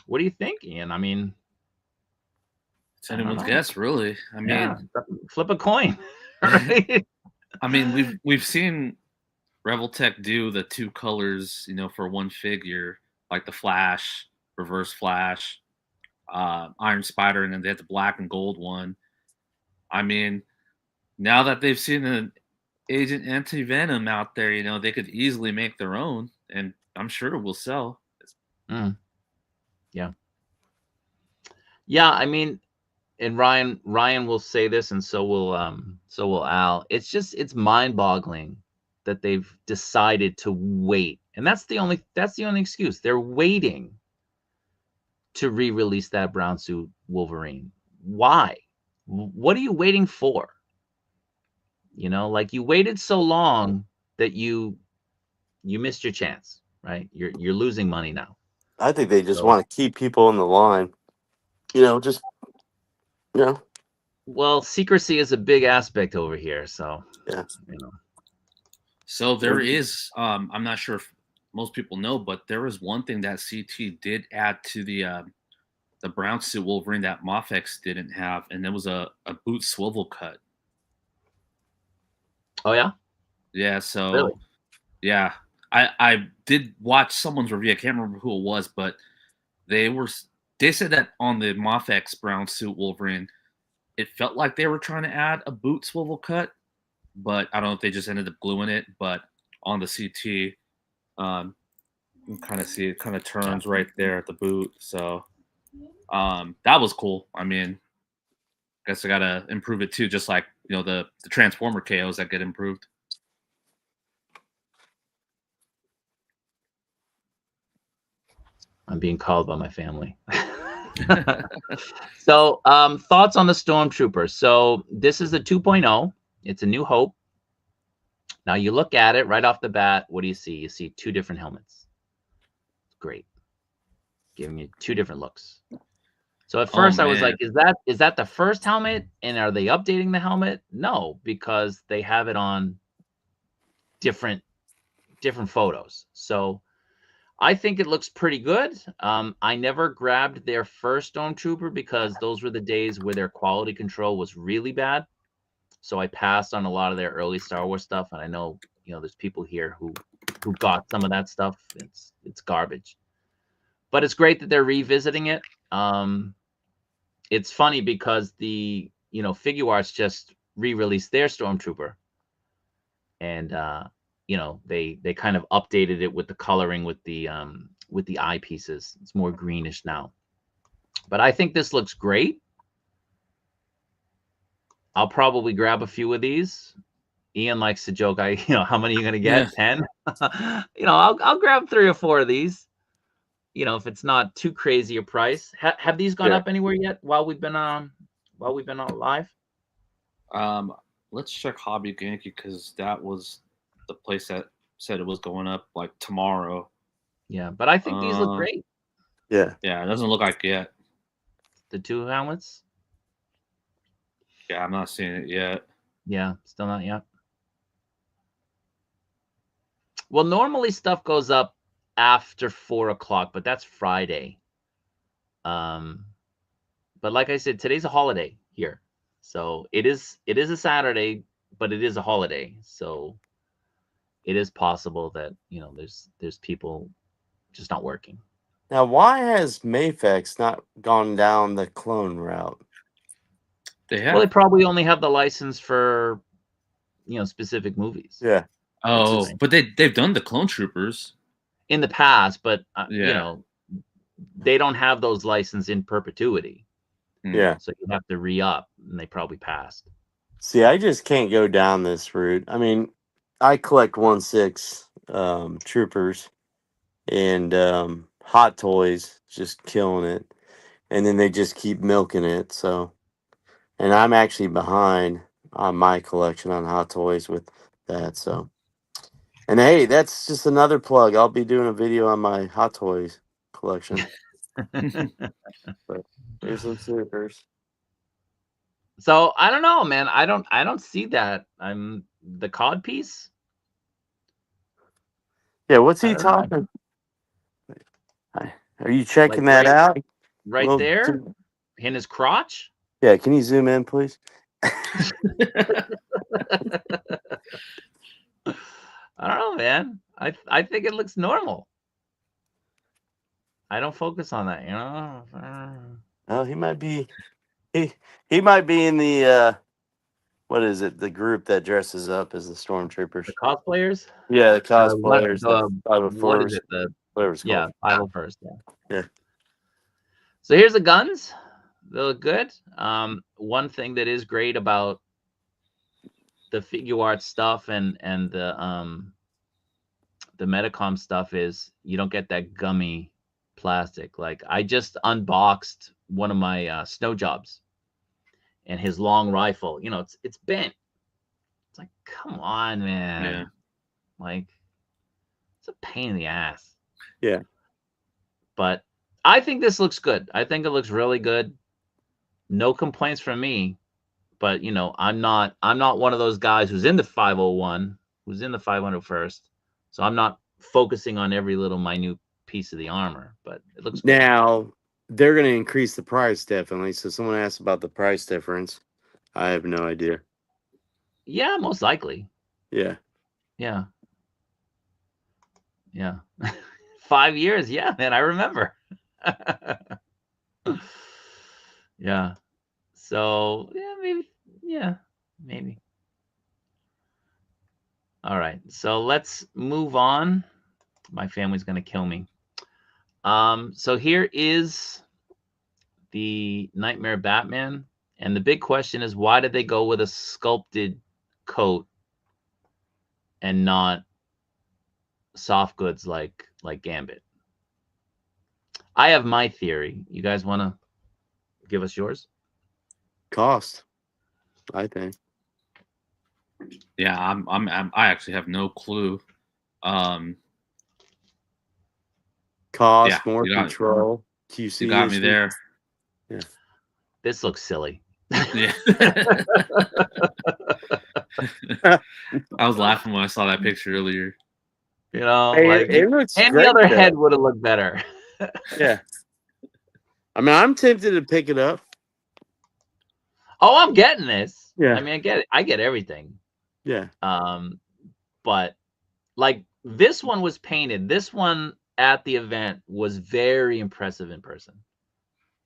What do you think, Ian? I mean, it's anyone's guess, really. I mean, yeah, flip a coin, right? I mean, we've seen Revoltech do the 2 colors, you know, for one figure, like the Flash, Reverse Flash, Iron Spider, and then they had the black and gold one. I mean, now that they've seen an Agent Anti-Venom out there, you know, they could easily make their own, and I'm sure it will sell. Yeah. Yeah, I mean, and Ryan will say this, and so will Al. It's mind-boggling that they've decided to wait. And that's the only excuse. They're waiting to re-release that brown suit Wolverine. Why? What are you waiting for? You know, like, you waited so long that you missed your chance, right? You're losing money now. I think they just want to keep people in the line. You know, just, you know. Well, secrecy is a big aspect over here, so yeah. You know. So there is, I'm not sure if most people know, but there is one thing that CT did add to the brown suit Wolverine that Mafex didn't have, and it was a boot swivel cut. Oh yeah? Yeah, so really? Yeah. I did watch someone's review. I can't remember who it was, but they said that on the Mafex brown suit Wolverine, it felt like they were trying to add a boot swivel cut, but I don't know if they just ended up gluing it. But on the CT, you can kind of see it kind of turns right there at the boot. So that was cool. I mean, I guess I gotta improve it too, just like, you know, the Transformer KOs that get improved. I'm being called by my family. So, thoughts on the Stormtrooper. So this is the 2.0. It's a New Hope. Now you look at it right off the bat. What do you see? You see 2 different helmets. Great. Giving you 2 different looks. So at first I was like, is that the first helmet? And are they updating the helmet? No, because they have it on different photos. So I think it looks pretty good. I never grabbed their first Stormtrooper because those were the days where their quality control was really bad. So I passed on a lot of their early Star Wars stuff, and I know there's people here who got some of that stuff. It's garbage, but it's great that they're revisiting it. It's funny because the Figure Arts just re-released their Stormtrooper, and they kind of updated it with the coloring with the eyepieces. It's more greenish now, but I think this looks great. I'll probably grab a few of these. Ian likes to joke, how many are you gonna get? 10? I'll grab 3 or 4 of these. If it's not too crazy a price. Have these gone up anywhere yet while we've been on live? Let's check Hobby Yankee because that was the place that said it was going up like tomorrow. Yeah, but I think these look great. Yeah. Yeah, it doesn't look like yet. The 2 helmets? Yeah, I'm not seeing it yet. Yeah, still not yet. Well, normally stuff goes up after 4 o'clock, but that's Friday. But like I said, today's a holiday here. So it is a Saturday, but it is a holiday. So it is possible that, there's people just not working. Now, why has Mafex not gone down the clone route? Well, they probably only have the license for, specific movies. Yeah. Oh, but they've done the Clone Troopers in the past, but they don't have those licenses in perpetuity. Yeah. So you have to re-up, and they probably passed. See, I just can't go down this route. I mean, I collect 1/6 troopers and Hot Toys, just killing it. And then they just keep milking it. So, and I'm actually behind on my collection on Hot Toys with that. So, and hey, that's just another plug. I'll be doing a video on my Hot Toys collection. But here's some troopers. So I don't know, man. I don't see that. I'm the cod piece. Yeah, what's he talking? Are you checking Like that out? Right there, in his crotch. Yeah, can you zoom in, please? I don't know, man. I think it looks normal. I don't focus on that, Oh, he might be. He might be in the what is it? The group that dresses up as the Stormtroopers. The cosplayers? Yeah, the cosplayers. What is it? Whatever it's called. 501st. Yeah. So here's the guns. They look good. One thing that is great about the Figure Arts stuff and the Medicom stuff is you don't get that gummy plastic. Like I just unboxed one of my snow jobs, and his long rifle. It's bent. It's like, come on, man. Yeah. Like, it's a pain in the ass. Yeah. But I think this looks good. I think it looks really good. No complaints from me. But I'm not one of those guys who's in the 501, who's in the 501st. So I'm not focusing on every little minute piece of the armor. But it looks good. Now they're going to increase the price definitely. So someone asked about the price difference. I have no idea. Yeah, most likely. Yeah. Yeah. Yeah. 5 years. Yeah, man, I remember. Yeah. So, yeah, maybe. Yeah, maybe. All right. So let's move on. My family's going to kill me. So here is the Nightmare Batman. And the big question is, why did they go with a sculpted coat and not soft goods like Gambit? I have my theory. You guys want to give us yours? Cost, I think. Yeah, I actually have no clue. Cost, yeah, more control. QC. You got me there. Yeah. This looks silly. Yeah. I was laughing when I saw that picture earlier. You know, Hey, like it looks any great, other though. head would have looked better. Yeah. I mean, I'm tempted to pick it up. Oh, I'm getting this. Yeah. I mean, I get it. I get everything. Yeah. But like this one was painted. This one at the event was very impressive in person.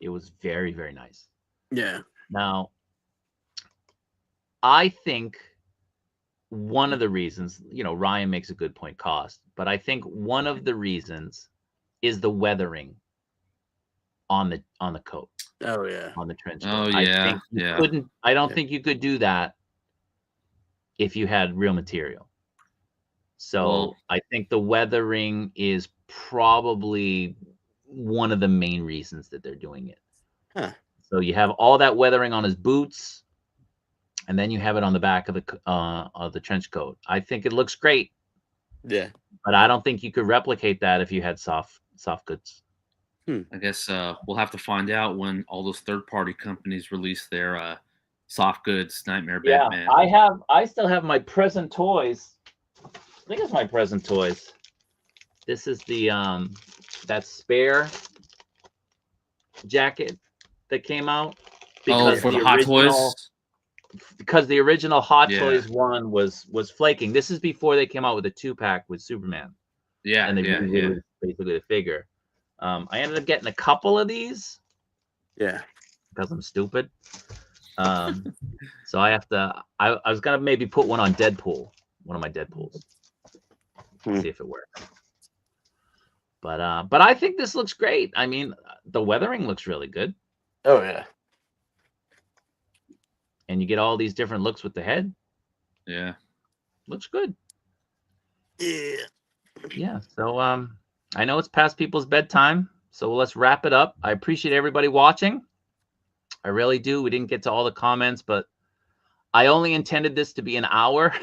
It was very, very nice. Yeah. Now, I think one of the reasons, Ryan makes a good point, cost, but I think one of the reasons is the weathering on the coat, Oh yeah. on the trench Oh coat. yeah, I don't Yeah. think you could do that if you had real material. So Well- I think the weathering is probably one of the main reasons that they're doing it. Huh. So you have all that weathering on his boots, and then you have it on the back of the trench coat. I think it looks great, Yeah. but I don't think you could replicate that if you had soft goods. I guess we'll have to find out when all those third-party companies release their soft goods Nightmare Batman. I still have my present toys. I think it's my present toys. This is the that spare jacket that came out For the Hot Toys. Because the original Hot Yeah. Toys one was flaking. This is before they came out with a 2-pack with Superman. Yeah, And they yeah. released basically the figure. I ended up getting a couple of these. Yeah. Because I'm stupid. So I have to. I was gonna maybe put one on Deadpool, one of my Deadpools, see if it works. But I think this looks great. I mean, the weathering looks really good, Oh yeah. and you get all these different looks with the head. Yeah. Looks good. Yeah. Yeah. So I know it's past people's bedtime, so let's wrap it up. I appreciate everybody watching. I really do. We didn't get to all the comments, but I only intended this to be an hour.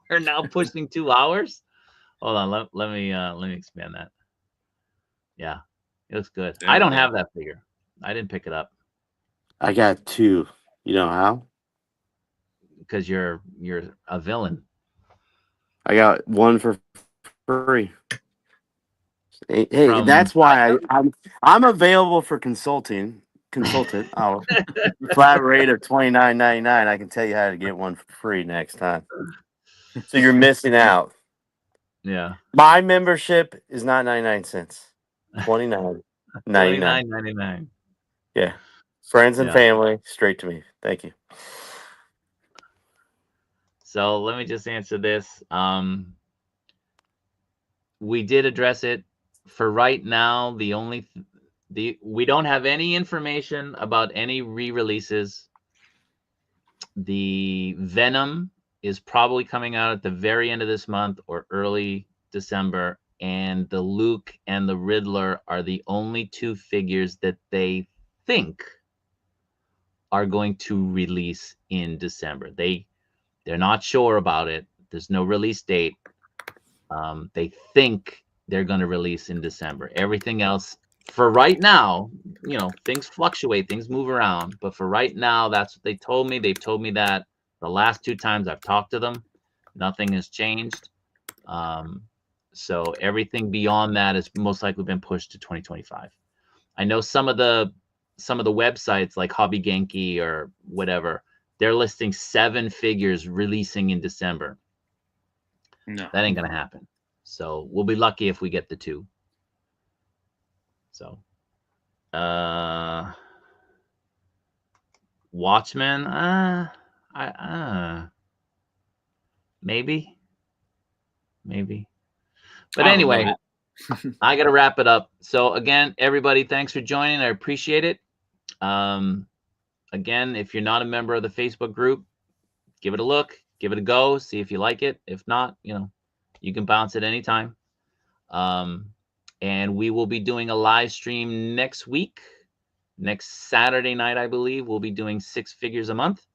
We're now pushing 2 hours. Hold on, let me expand that. Yeah, it looks good. There I we don't go. have that figure. I didn't pick it up I got 2. You know how? because you're a villain. I got 1 for free. Hey, From- that's why I'm available for consultant. I'll flat rate of $29.99. I can tell you how to get one for free next time. So you're missing out. Yeah, My membership is not 99 cents. $29.99. $29.99. Yeah. Friends and Yeah. family, straight to me. Thank you. So let me just answer this. We did address it. For right now, we don't have any information about any re-releases. The Venom is probably coming out at the very end of this month or early December, and the Luke and the Riddler are the only 2 figures that they think are going to release in December. They're not sure about it. There's no release date. They think they're going to release in December. Everything else, for right now, things fluctuate, things move around. But for right now, that's what they told me. They've told me that the last 2 times I've talked to them, nothing has changed. So everything beyond that has most likely been pushed to 2025. I know some of the websites like Hobby Genki or whatever, they're listing 7 figures releasing in December. No. That ain't gonna happen. So we'll be lucky if we get the 2. So Watchmen, maybe. But anyway, I gotta wrap it up. So again, everybody, thanks for joining. I appreciate it. Again, if you're not a member of the Facebook group, give it a look, give it a go, see if you like it. If not, you can bounce it anytime. And we will be doing a live stream next week. Next Saturday night, I believe, we'll be doing 6 figures a month.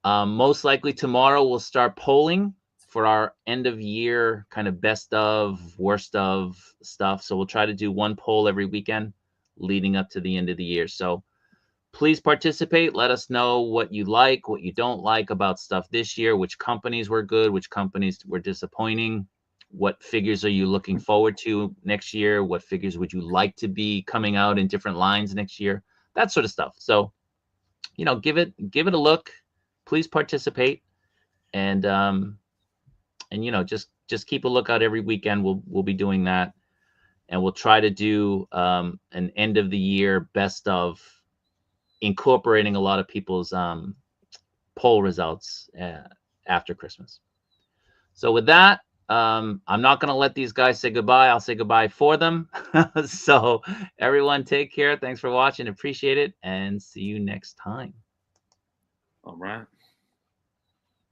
Most likely tomorrow we'll start polling for our end of year kind of best of, worst of stuff. So we'll try to do 1 poll every weekend leading up to the end of the year. So please participate. Let us know what you like, what you don't like about stuff this year, which companies were good, which companies were disappointing, what figures are you looking forward to next year? What figures would you like to be coming out in different lines next year? That sort of stuff. So, you know, give it a look. Please participate, and you know, just keep a lookout every weekend. We'll be doing that, and we'll try to do an end of the year best of, incorporating a lot of people's poll results after Christmas. So with that, I'm not going to let these guys say goodbye. I'll say goodbye for them. So everyone, take care. Thanks for watching. Appreciate it. And see you next time. All right.